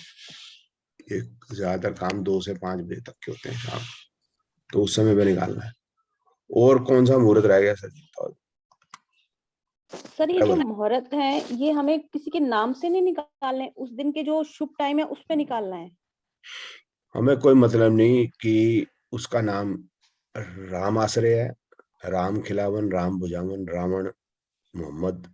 एक ज्यादातर काम 2 से 5 बजे तक के होते हैं शाम, तो उस समय पे निकालना है। और कौन सा मुहूर्त रह गया सर? बताओ। सर ये जो ट्रैवल। मुहूर्त है ये हमें किसी के नाम से नहीं निकालने, उस दिन के जो शुभ टाइम है उस पे निकालना है। हमें कोई मतलब नहीं कि उसका नाम राम आश्रय है, राम खिलावन, राम भुजांगन, रावण, मोहम्मद,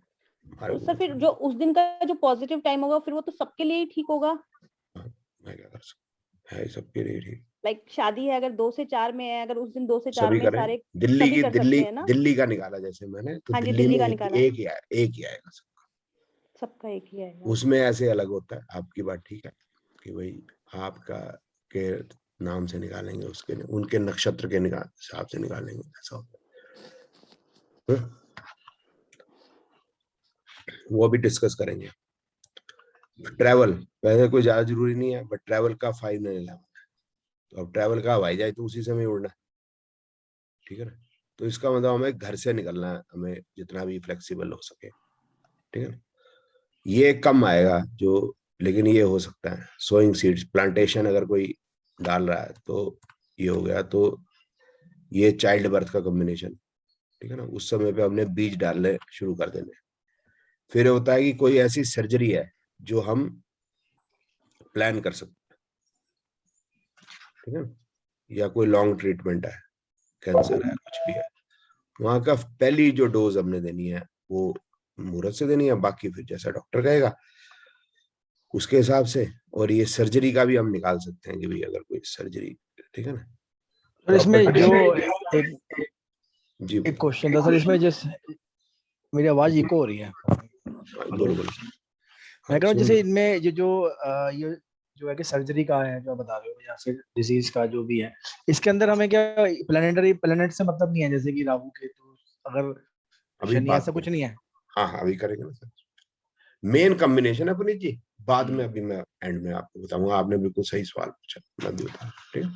हमारे तो को सर फिर मतलब जो उस दिन का जो पॉजिटिव टाइम होगा फिर वो तो सबके लिए ही ठीक होगा। नहीं। मैं क्या कर सकता है, सबके लिए ठीक। लाइक शादी है अगर 2 से 4 में है, अगर उस दिन 2 से 4 सभी में करें। सारे दिल्ली सभी की कर दिल्ली सकते हैं ना। दिल्ली का निकाला जैसे मैंने, तो हाँ जी, दिल्ली में दिल्ली का निकाला, एक ही आएगा सब। सबका एक ही आएगा। उसमें ऐसे अलग होता है। आपकी बात ठीक है कि भाई आपका के नाम से निकालेंगे, उसके उनके नक्षत्र के हिसाब से निकालेंगे, ऐसा होता है। वो भी डिस्कस करेंगे। ट्रैवल वैसे कोई ज्यादा जरूरी नहीं है, बट ट्रैवल का 5 नहीं है। तो अब ट्रैवल का हवाई जहाज तो उसी समय उड़ना है, ठीक है ना। तो इसका मतलब हमें घर से निकलना है, हमें जितना भी फ्लेक्सिबल हो सके, ठीक है ना। ये कम आएगा जो, लेकिन ये हो सकता है। सोइंग सीड्स प्लांटेशन अगर कोई डाल रहा है तो ये हो गया। तो ये चाइल्ड बर्थ का कॉम्बिनेशन, ठीक है ना। उस समय पे हमने बीज डालने शुरू कर देने। फिर होता है कि कोई ऐसी सर्जरी है जो हम प्लान कर सकते हैं, ठीक है ना। या कोई लॉन्ग ट्रीटमेंट है, कैंसर है, कुछ भी है, वहां का पहली जो डोज हमने देनी है वो मुहूर्त से देनी है। बाकी फिर जैसा डॉक्टर कहेगा उसके हिसाब से। और ये सर्जरी का भी हम निकाल सकते हैं कि भाई अगर कोई सर्जरी, ठीक है ना। सर इसमें जो एक जी एक क्वेश्चन था सर, इसमें जैसे मेरी आवाज इको हो रही है। बोलो बोलो। मैं कह रहा हूँ जैसे इनमें ये जो है कि सर्जरी का है जो आप बता रहे हो या फिर डिजीज का जो भी है, इसके अंदर हमें क्या प्लेनेट से मतलब नहीं है, जैसे कि राहु केतु अगर अभी शनि, बात ऐसा कुछ नहीं है। हाँ हाँ अभी करेंगे ना सर। मेन कॉम्बिनेशन है पुनीत जी, बाद में अभी मैं एंड में आपको बताऊंगा। आपने बिल्कुल सही सवाल पूछा, मैं भी बता, ठीक है।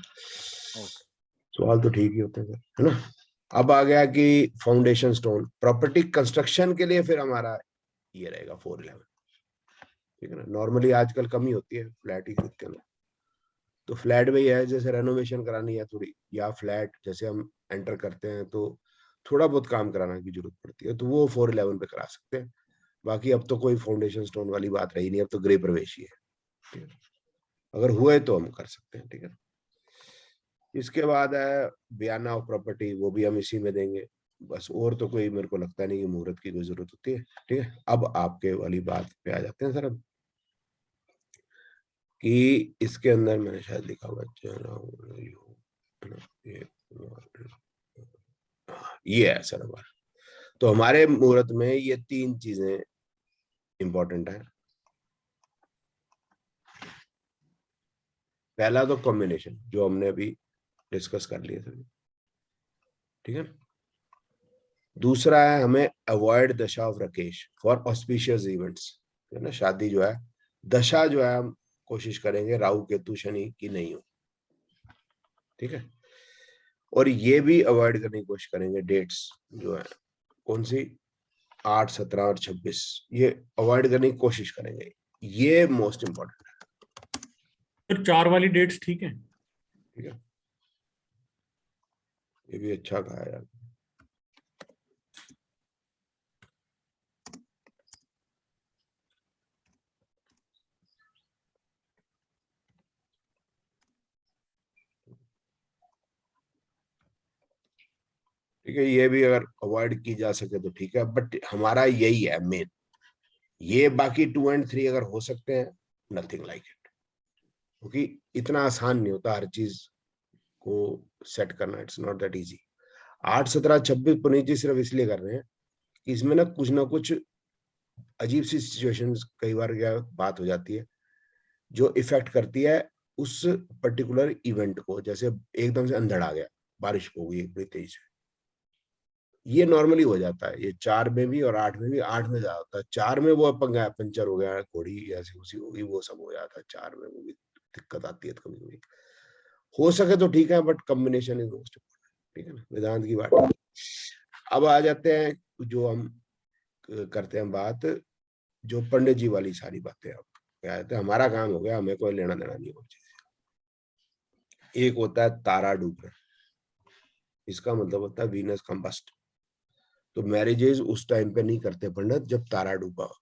सवाल तो ठीक ही होते हैं सर, है ना। अब आ गया कि फाउंडेशन स्टोन प्रॉपर्टी कंस्ट्रक्शन के लिए फिर हमारा ये रहेगा 411, ठीक है ना। नॉर्मली आजकल कमी होती है, फ्लैट ही खरीदते हैं। तो फ्लैट में है जैसे रेनोवेशन करानी है थोड़ी, या फ्लैट जैसे हम एंटर करते हैं तो थोड़ा बहुत काम कराने की जरूरत पड़ती है, तो वो 411 पे करा सकते हैं। बाकी अब तो कोई फाउंडेशन स्टोन वाली बात रही नहीं, अब तो गृह प्रवेश ही है, ठीक है। अगर हुए तो हम कर सकते हैं, ठीक है। इसके बाद है बयाना ऑफ प्रॉपर्टी, वो भी हम इसी में देंगे बस। और तो कोई मेरे को लगता नहीं कि मुहूर्त की कोई जरूरत होती है, ठीक है। अब आपके वाली बात पे आ जाते हैं सर। अब कि इसके अंदर मैंने शायद लिखा हुआ ये है सर हमारा। तो हमारे मुहूर्त में ये 3 चीजें इंपॉर्टेंट है। पहला तो कॉम्बिनेशन जो हमने अभी डिस्कस कर लिया सर, ठीक है। दूसरा है हमें अवॉइड दशा of Rakesh for auspicious events, है ना। शादी जो है, दशा जो है हम कोशिश करेंगे राहु केतु शनि की नहीं हो, ठीक है। और ये भी अवॉइड करने की कोशिश करेंगे डेट्स जो है, कौन सी 8, 17 और 26, ये अवॉइड करने की कोशिश करेंगे। ये मोस्ट इंपॉर्टेंट है। फिर 4 वाली डेट्स ठीक है। ठीक है, ये भी अच्छा कहा यार। ठीक है, ये भी अगर अवॉइड की जा सके तो ठीक है, बट हमारा यही है मेन। ये बाकी 2 और 3 अगर हो सकते हैं, नथिंग लाइक इट, क्योंकि इतना आसान नहीं होता हर चीज को सेट करना। It's not that easy. 8, 17, 26 Puneet ji सिर्फ इसलिए कर रहे हैं कि इसमें ना कुछ अजीब सी सिचुएशंस कई बार क्या बात हो जाती है जो इफेक्ट करती है उस पर्टिकुलर इवेंट को। जैसे एकदम से अंधड़ आ गया, बारिश हो गई बड़ी तेज से, ये नॉर्मली हो जाता है। ये 4 में भी और 8 में भी। 8 में ज्यादा होता है, 4 में वो पंगा पंचर हो गया, घोड़ी ऐसी उसी होगी, वो सब हो जाता है 4 में। वो भी दिक्कत आती है कभी कभी। हो सके तो ठीक है, but combination is most important, ठीक है ना। वेदांत की बात। अब आ जाते हैं जो हम करते हैं बात, जो पंडित जी वाली सारी बातें। अब क्या कहते हैं, हमारा काम हो गया, हमें कोई लेना देना नहीं हो। एक होता है तारा डूबना, इसका मतलब होता है वीनस कंबस्ट। तो मैरिजेज उस टाइम पे नहीं करते पंडित जब तारा डूबा हो।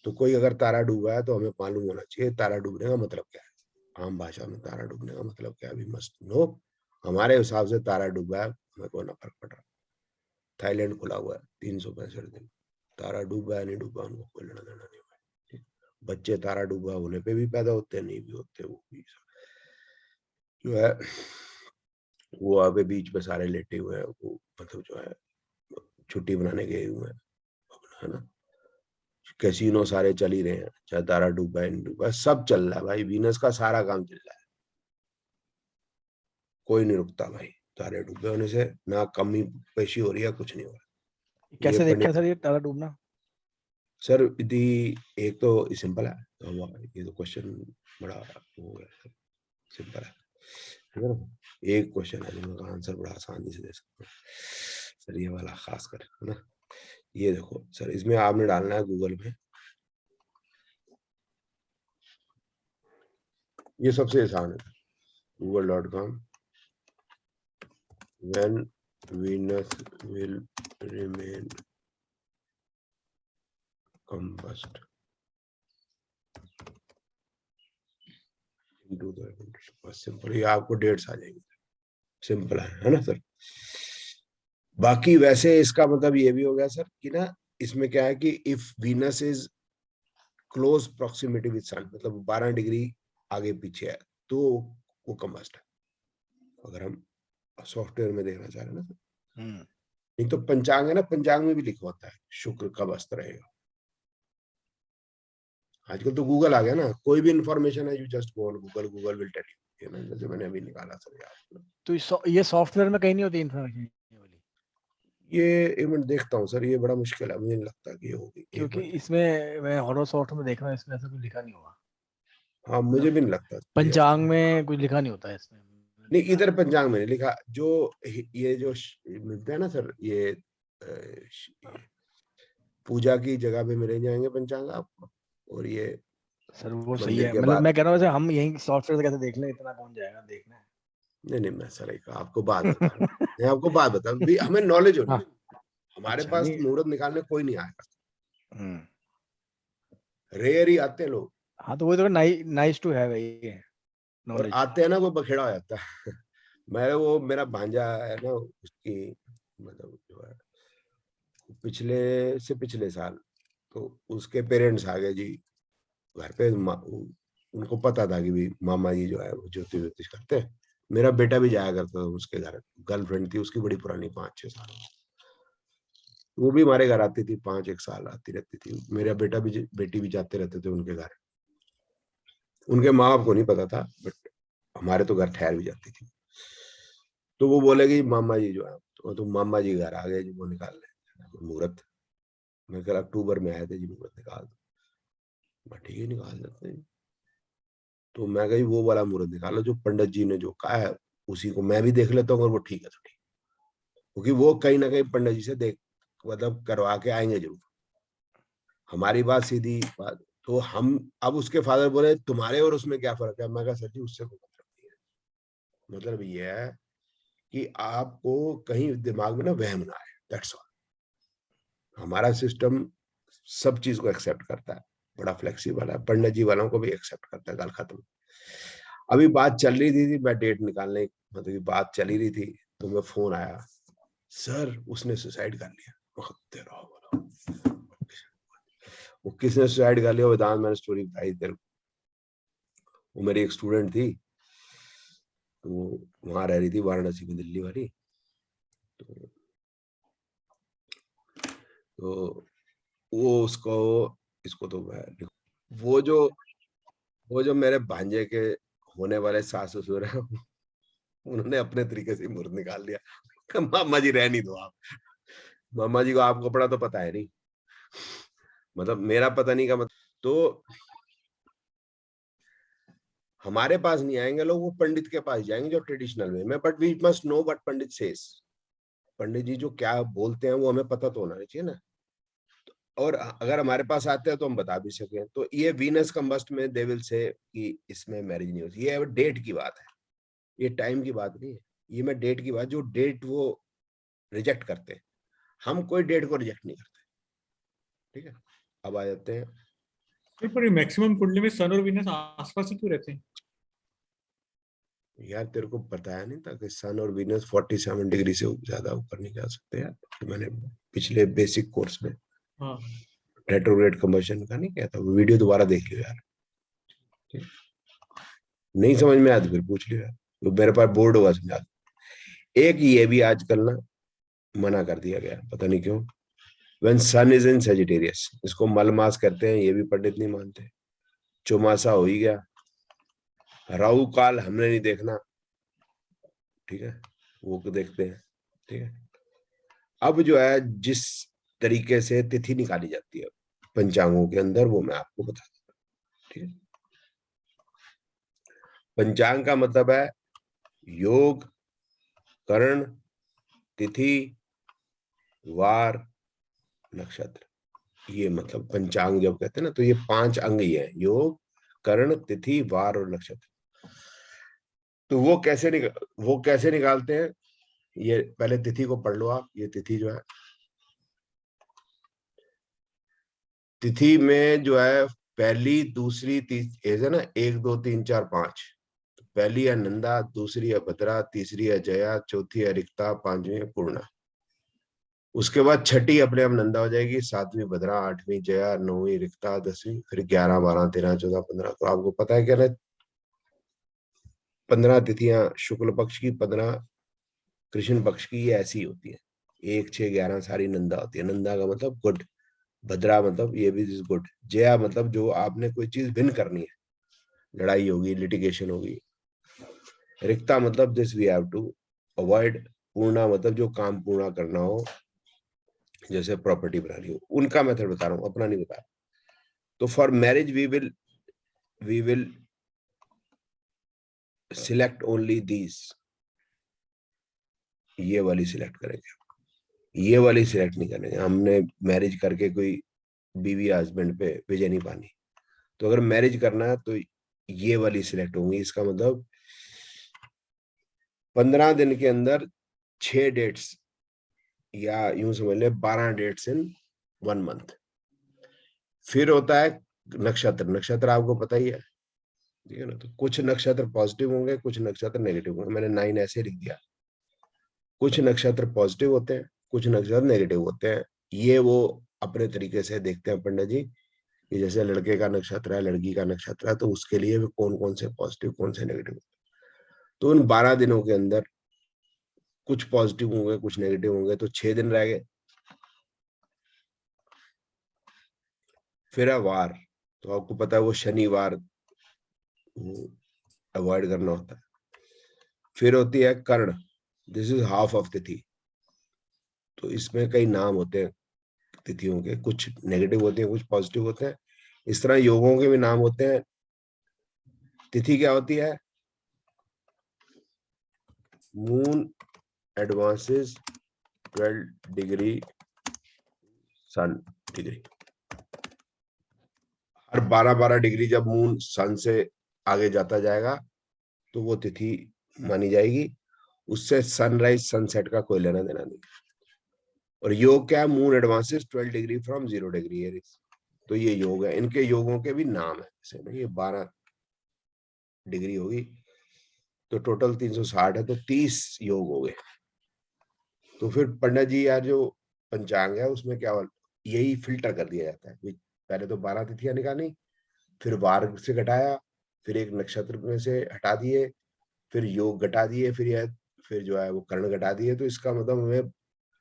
तो कोई अगर तारा डूबा है तो हमें मालूम होना चाहिए तारा डूबने का मतलब क्या है। आम भाषा में तारा डूबने का मतलब क्या है, वी मस्ट नो। हमारे हिसाब से तारा डूबा है, हमें कोई ना फर्क पड़ रहा। थाईलैंड खुला हुआ है 365 दिन, तारा डूबा है नहीं डूबा उनको कोई लेना देना नहीं हुआ। ठीक? बच्चे तारा डूबा होने पे भी पैदा होते हैं, नहीं भी होते, वो भी जो है वो अभी बीच पे सारे लेटे हुए हैं, वो मतलब जो है छुट्टी बनाने गए हुए हैं, है ना। कैसीनो सारे चल ही रहे हैं, चाहे तारा डूबा है नहीं डूबा, सब चल रहा है भाई, वीनस का सारा काम चल रहा है, कोई नहीं रुकता भाई। तारे डूबे होने से ना कमी पेशी हो रही है, कुछ नहीं हो रहा। कैसे देखते हैं पंडित सर ये तारा डूबना? सर यदि एक तो सिंपल है, तो ये तो क्वेश्चन बड़ा वो है, सिंपल है, ठीक है ना। एक क्वेश्चन है जिनका आंसर बड़ा आसानी से दे सकते हैं सर, ये वाला खास कर, है ना। ये देखो सर, इसमें आपने डालना है गूगल में, ये सबसे आसान है, google.com, when Venus will remain combust into the बस सिंपल, ये आपको डेट्स आ जाएंगे, सिंपल है ना सर। बाकी वैसे इसका मतलब ये भी हो गया सर कि ना, इसमें क्या है कि if Venus is close proximity with sun, मतलब 12 डिग्री आगे पीछे है, तो वो कंबस्ट है, अगर हम सॉफ्टवेयर में देखना चाह रहे हैं ना सर। नहीं तो पंचांग है ना, पंचांग में भी लिखा होता है शुक्र कब अस्त रहेगा। आजकल तो गूगल आ गया ना, कोई भी इंफॉर्मेशन है, you just go on Google, Google will tell you, ये ना जैसे मैंने अभी निकाला सर यार। तो ये सॉफ्टवेयर में कहीं नहीं होती इन्फॉर्मेशन वाली? ये इवेंट देखता हूँ सर, ये बड़ा मुश्किल है, मुझे नहीं लगता कि ये होगी, क्योंकि इसमें मैं हॉरर सॉफ्ट में देख रहा हूँ, इसमें ऐसा कुछ लिखा नहीं होगा। हाँ मुझे भी नहीं लगता पंचांग में कुछ लिखा नहीं होता है इसमें। नहीं, इधर पंचांग में नहीं लिखा, जो ये जो मिलते हैं ना सर, ये पूजा की जगह पे मिले जाएंगे पंचांग आपको, और ये सर वो सही मंदिर है, के मतलब बाद। मैं कह रहा हूँ हम यही सॉफ्टवेयर से कैसे देख लें, इतना कौन जाएगा देखने। नहीं नहीं, मैं सर एक आपको बात बता रहा हूँ, मैं आपको बात बता रहा हूँ, हमें नॉलेज होनी हाँ, चाहिए। हमारे अच्छा पास नहीं। मुहूर्त निकालने कोई नहीं आएगा, हम्म, रेयर ही आते हैं लोग, हाँ तो वो तो नाइस टू हैव है ये और नॉलेज। आते हैं ना वो बखेड़ा हो जाता है। मैं वो मेरा भांजा है ना, उसकी मतलब जो है पिछले से पिछले साल, तो उसके पेरेंट्स आ गए जी घर पे, उनको पता था कि भी मामा जी जो है वो ज्योतिष ज्योतिष करते हैं। मेरा बेटा भी जाया करता था उसके घर, गर्लफ्रेंड थी उसकी बड़ी पुरानी, 5-6 साल, वो भी हमारे घर आती थी, 5-1 साल आती रहती थी। मेरा बेटा भी बेटी भी जाते रहते थे उनके घर, उनके माँ बाप को नहीं पता था, बट हमारे तो घर ठहर भी जाती थी। तो वो बोले कि मामा जी जो है, तो मामा जी घर आ गए जी, वो निकाल ले मुहूर्त। मैं कल अक्टूबर में आए थे जी, मुहूर्त निकाल दो। मैं ठीक है निकाल देते हैं। तो मैं कही वो वाला मुहूर्त निकालो जो पंडित जी ने जो कहा है, उसी को मैं भी देख लेता हूँ, अगर वो ठीक है तो ठीक, क्योंकि वो कहीं ना कहीं पंडित जी से देख मतलब करवा के आएंगे जरूर। हमारी बात सीधी बात, तो हम अब उसके फादर बोले तुम्हारे और उसमें क्या फर्क है। मैं कहा सर जी उससे कोई मतलब नहीं है, मतलब ये है कि आपको कहीं दिमाग में ना वहम ना आए, दैट्स ऑल। हमारा सिस्टम सब चीज को एक्सेप्ट करता है, बड़ा फ्लेक्सिबल है, पंडित जी वालों को भी एक्सेप्ट करता है, गल खत्म। अभी बात चल रही थी मैं डेट निकालने, मतलब कि बात चली रही थी, तो मैं फोन आया, सर उसने सुसाइड कर लिया। तेरा बोला वो किसने सुसाइड कर लिया, वेदांत मैंने स्टोरी बताई तेरे को। वो मेरी एक स्टूडेंट थी, तो वो वहां रह रही थी वाराणसी में, दिल्ली वाली। तो वो उसको इसको तो मैं वो जो मेरे भांजे के होने वाले सास ससुर है, उन्होंने अपने तरीके से मुहूर्त निकाल लिया। मामा जी रह नहीं दो आप, मामा जी को आप कपड़ा तो पता है नहीं, मतलब मेरा पता नहीं का मतलब। तो हमारे पास नहीं आएंगे लोग, वो पंडित के पास जाएंगे जो ट्रेडिशनल वे में, but we must know what pandit says. Pandit ji जो क्या बोलते हैं वो हमें पता तो होना चाहिए ना, और अगर हमारे पास आते हैं तो हम बता भी सकें। तो ये वीनस कंबस्ट में दे विल से कि इसमें मैरिज नहीं होती, ये डेट की बात है, ये टाइम की बात नहीं है। ये मैं डेट की बात, जो डेट वो रिजेक्ट करते हैं, हम कोई डेट को रिजेक्ट नहीं करते। ठीक है, अब आ जाते हैं। पर मैक्सिमम कुंडली में सन और वीनस आसपास ही क्यों रहते हैं? यार तेरे को बताया नहीं था कि सन और वीनस 47 डिग्री से ज्यादा ऊपर नहीं जा सकते यार, तो मैंने पिछले बेसिक कोर्स में हाँ रेट्रोग्रेड कंबशन का नहीं किया था, वो वीडियो दोबारा देख लियो यार। ठीक? नहीं समझ में आया तो फिर पूछ लियो यार, तो मेरे पास बोर्ड होगा समझा दूं। एक ये भी आजकल ना मना कर दिया गया, पता नहीं क्यों, when sun is in Sagittarius, इसको मलमास कहते हैं, ये भी पंडित नहीं मानते। चौमासा हो ही गया, राहु काल हमने नहीं देखना, ठीक है, वो देखते हैं। ठीक है, अब जो है जिस तरीके से तिथि निकाली जाती है पंचांगों के अंदर, वो मैं आपको बता दूं। ठीक है, पंचांग का मतलब है योग, करण, तिथि, वार, नक्षत्र। ये मतलब पंचांग जब कहते हैं ना, तो ये 5 अंग ही है, योग, करण, तिथि, वार और नक्षत्र। तो वो कैसे निकालते हैं, ये पहले तिथि को पढ़ लो आप। ये तिथि जो है, तिथि में जो है पहली, दूसरी, तीसरी है ना, 1 2 3 4 5। पहली है नंदा, दूसरी है भद्रा, तीसरी है जया, चौथी है रिक्ता, 5वीं है पूर्णा। उसके बाद छठी अपने आप नंदा हो जाएगी, 7वीं भद्रा, 8वीं जया, 9वीं रिक्ता, 10वीं, फिर 11 12 13 14 15। तो आपको पता है क्या ना, 15 तिथियां शुक्ल पक्ष की, 15 कृष्ण पक्ष की, ये ऐसी होती है। 1 6 11 सारी नंदा होती है। नंदा का मतलब गुड, भद्रा मतलब ये भी इज गुड, जया मतलब जो आपने कोई चीज विन करनी है, लड़ाई होगी, लिटिगेशन होगी। रिक्ता मतलब this we have to avoid. पूर्णा मतलब जो काम पूर्ण करना हो, जैसे प्रॉपर्टी बनानी हो। उनका मेथड बता रहा हूँ, अपना नहीं बता रहा। तो for marriage we will select only these, ये वाली सिलेक्ट करेंगे, ये वाली सिलेक्ट नहीं करेंगे। हमने मैरिज करके कोई बीवी हस्बैंड पे विजय नहीं पानी। तो अगर मैरिज करना है तो ये वाली सिलेक्ट होंगी। इसका मतलब 15 दिन के अंदर 6 डेट्स, या यूं समझ ले 12 डेट्स इन 1 मंथ। फिर होता है नक्षत्र। नक्षत्र आपको पता ही है, ठीक है ना। तो कुछ नक्षत्र पॉजिटिव होंगे, कुछ नक्षत्र नेगेटिव होंगे। मैंने 9 ऐसे लिख दिया। कुछ नक्षत्र पॉजिटिव होते हैं, कुछ नक्षत्र नेगेटिव होते हैं। ये वो अपने तरीके से देखते हैं पंडित जी कि जैसे लड़के का नक्षत्र है, लड़की का नक्षत्र है, तो उसके लिए भी कौन कौन से पॉजिटिव, कौन से नेगेटिव। तो उन 12 दिनों के अंदर कुछ पॉजिटिव होंगे, कुछ नेगेटिव होंगे, तो 6 दिन रह गए। फिर है वार, तो आपको पता है वो शनिवार अवॉइड करना होता है। फिर होती है कर्ण, दिस इज हाफ ऑफ तिथि। तो इसमें कई नाम होते हैं तिथियों के, कुछ नेगेटिव होते हैं, कुछ पॉजिटिव होते हैं। इस तरह योगों के भी नाम होते हैं। तिथि क्या होती है, मून एडवांसेस 12 डिग्री सन डिग्री। हर 12-12 डिग्री जब मून सन से आगे जाता जाएगा तो वो तिथि मानी जाएगी। उससे सनराइज सनसेट का कोई लेना देना नहीं। और योग क्या है, moon advances 12 degree from 0 degree Aries. तो ये योग है। इनके योगों के भी नाम है, जैसे ये 12 डिग्री होगी तो टोटल 360 है, तो 30 योग हो गए। तो फिर पंडित जी यार जो पंचांग है उसमें क्या यही फिल्टर कर दिया जाता है। पहले तो 12 तिथियां निकाली, फिर वार से घटाया, फिर एक नक्षत्र में से हटा दिए, फिर योग घटा दिए, फिर जो है वो कर्ण घटा दिए। तो इसका मतलब हमें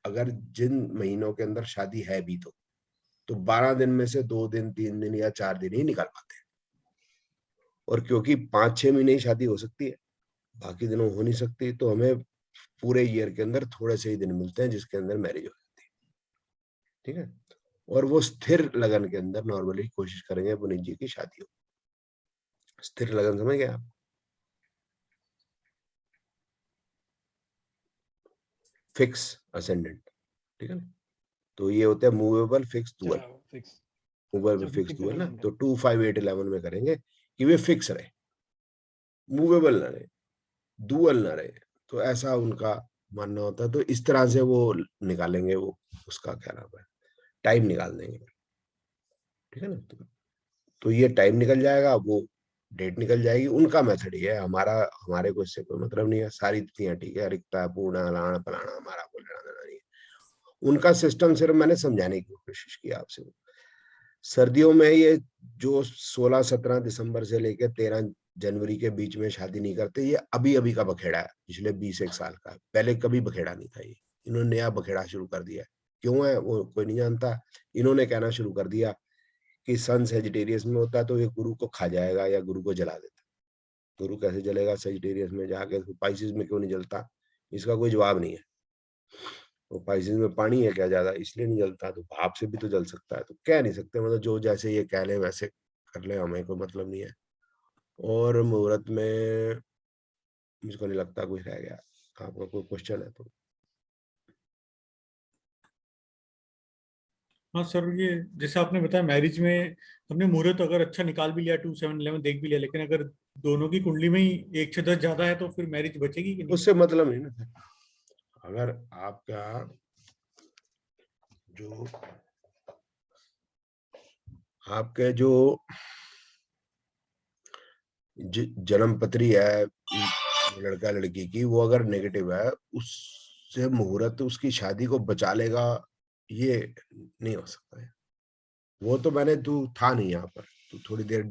अगर जिन महीनों के अंदर शादी है भी तो 12 दिन में से 2 दिन, 3 दिन या 4 दिन ही निकाल पाते हैं। और क्योंकि 5-6 महीने ही शादी हो सकती है, बाकी दिनों हो नहीं सकती, तो हमें पूरे ईयर के अंदर थोड़े से ही दिन मिलते हैं जिसके अंदर मैरिज हो जाती है। ठीक है, और वो स्थिर लगन के अंदर नॉर्मली कोशिश करेंगे पुनीत जी की शादी हो। स्थिर लगन समझ गए आप? फिक्स असेंडेंट, ठीक है ना। तो ये होता है movable, fix, dual. Fix movable, fix, dual ना, तो 2 5 8 11 में करेंगे कि वे फिक्स रहे, मूवेबल ना रहे, डुअल ना रहे। तो ऐसा उनका मानना होता है। तो इस तरह से वो निकालेंगे, वो उसका क्या नाम है, टाइम निकाल देंगे, ठीक है ना। तो ये टाइम निकल जाएगा, वो डेट निकल जाएगी, उनका मेथड ही है, हमारे को इससे कोई मतलब नहीं है। सारी तिथियां ठीक है, रिक्ता पूर्णा लाना पलाना, हमारा कोई लेना देना नहीं है। उनका सिस्टम सिर्फ मैंने समझाने की कोशिश की आपसे। सर्दियों में ये जो 16-17 दिसंबर से लेकर 13 जनवरी के बीच में शादी नहीं करते, ये अभी अभी का बखेड़ा है, पिछले 20 साल का। पहले कभी बखेड़ा नहीं था ये, इन्होंने नया बखेड़ा शुरू कर दिया है। क्यों है वो कोई नहीं जानता। इन्होंने कहना शुरू कर दिया कि सन सेजिटेरियस में होता है तो ये गुरु को खा जाएगा या गुरु को जला देता। गुरु कैसे जलेगा सेजिटेरियस में जाके, तो पाइसिस में क्यों नहीं जलता, इसका कोई जवाब नहीं है। वो पाइसिस में पानी है क्या ज्यादा, इसलिए नहीं जलता। तो भाप से भी तो जल सकता है, तो कह नहीं सकते, मतलब जो जैसे ये कह ले वैसे कर ले, हमें कोई मतलब नहीं है। और मुहूर्त में मुझको नहीं लगता कुछ रह गया। आपका कोई क्वेश्चन है तो? हाँ सर, ये जैसे आपने बताया मैरिज में हमने मुहूर्त अगर अच्छा निकाल भी लिया, 2711 देख भी लिया, लेकिन अगर दोनों की कुंडली में ही 1/10 ज्यादा है तो फिर मैरिज बचेगी कि नहीं? उससे मतलब नहीं ना। अगर आपका जो आपके जो जन्म पत्री है लड़का लड़की की, वो अगर नेगेटिव है, उससे मुहूर्त उसकी शादी को बचा लेगा, ये नहीं हो सकता है। वो तो मैंने, तू था नहीं यहाँ पर, तू थोड़ी देर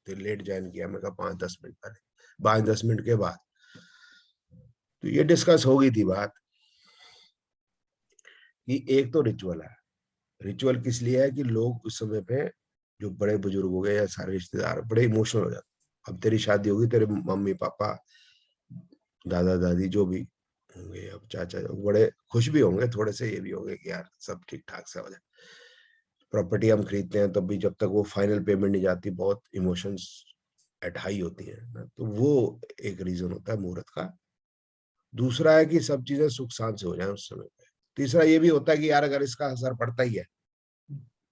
लेट ज्वाइन किया, मैं कहा 5-10 मिनट पहले, 5-10 मिनट के बाद तो ये डिस्कस हो गई थी बात कि एक तो रिचुअल है। रिचुअल किस लिए है कि लोग उस समय पे जो बड़े बुजुर्ग हो गए या सारे रिश्तेदार बड़े इमोशनल हो जाते। अब तेरी शादी होगी, तेरे मम्मी पापा दादा दादी जो भी होंगे, अब चाचा बड़े खुश भी होंगे, थोड़े से ये भी होंगे कि यार सब ठीक ठाक से हो जाए। प्रॉपर्टी हम खरीदते हैं तब भी जब तक वो फाइनल पेमेंट नहीं जाती, बहुत इमोशंस एट हाई होती हैं ना। तो वो एक रीजन होता है मुहूर्त का। दूसरा है कि सब चीजें सुख शांति से हो जाए उस समय पे। तीसरा ये भी होता है कि यार अगर इसका असर पड़ता ही है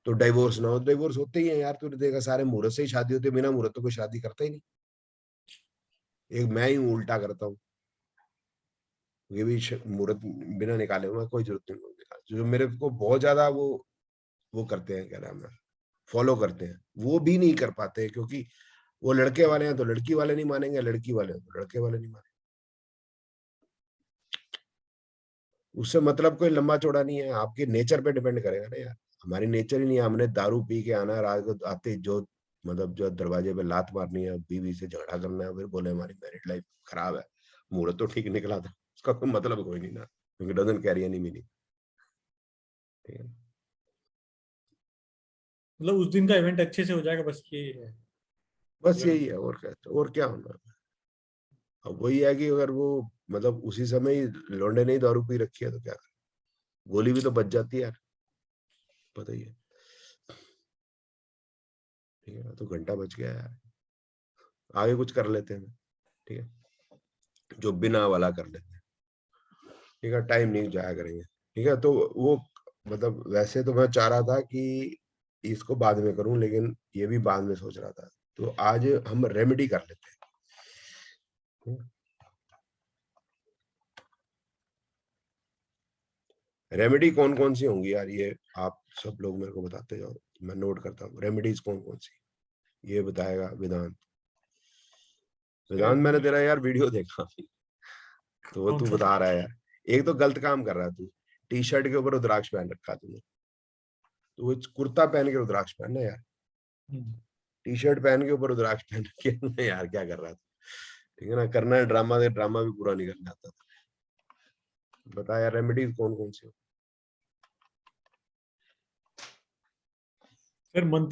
तो डाइवोर्स ना हो। डाइवोर्स होते ही है यार, तूने देखा सारे मुहूर्त से ही शादी होती है, बिना मुहूर्त तो कोई शादी करता ही नहीं। एक मैं ही उल्टा करता हूँ, ये भी मुहूर्त बिना निकाले हुआ कोई जरूरत नहीं निकाल। जो मेरे को बहुत ज्यादा वो करते हैं, क्या नाम है, फॉलो करते हैं, वो भी नहीं कर पाते क्योंकि वो लड़के वाले हैं तो लड़की वाले नहीं मानेंगे, लड़की वाले हैं तो लड़के वाले नहीं मानेंगे। उससे मतलब कोई लंबा चौड़ा नहीं है, आपके नेचर पे डिपेंड करेगा ना यार। हमारी नेचर ही नहीं है, हमने दारू पी के आना है, रात को आते जो मतलब जो दरवाजे पे लात मारनी है, बीवी से झगड़ा करना है, फिर बोले हमारी मैरिड लाइफ खराब है, मुहूर्त तो ठीक निकला था, उसका कोई मतलब कोई नहीं ना, क्योंकि डजंट कैरी एनी मीनिंग। ठीक है, मतलब उस दिन का इवेंट अच्छे से हो जाएगा, बस ये है। बस यही है, और क्या होना है। अब वही है कि अगर वो मतलब उसी समय ही लौंडे ने ही दारू पी रखी है तो क्या करे, गोली भी तो बच जाती है यार, पता ही है। ठीक है, तो घंटा बच गया यार, आगे कुछ कर लेते हैं। ठीक है, जो बिना वाला कर लेते हैं। ठीक है, टाइम नहीं जाया करेंगे। ठीक है, तो वो मतलब वैसे तो मैं चाह रहा था कि इसको बाद में करूं, लेकिन ये भी बाद में सोच रहा था, तो आज हम रेमेडी कर लेते हैं। रेमेडी कौन कौन सी होंगी यार, ये आप सब लोग मेरे को बताते जाओ, मैं नोट करता हूँ रेमेडीज कौन कौन सी। ये बताएगा वेदांत। वेदांत मैंने तेरा यार वीडियो देखा तो वो कौन तू सा? बता रहा है यार, एक तो गलत काम कर रहा है तू, टी शर्ट के ऊपर रुद्राक्ष पहन रखा तूने, तो वो कुर्ता पहन के रुद्राक्ष पहनना यार, टी शर्ट पहन के ऊपर रुद्राक्ष पहन के यार क्या कर रहा था। ठीक है ना, करना है ड्रामा, ड्रामा भी पूरा नहीं करना आता। बता यार रेमेडीज कौन कौन सी हो? सर मंत्र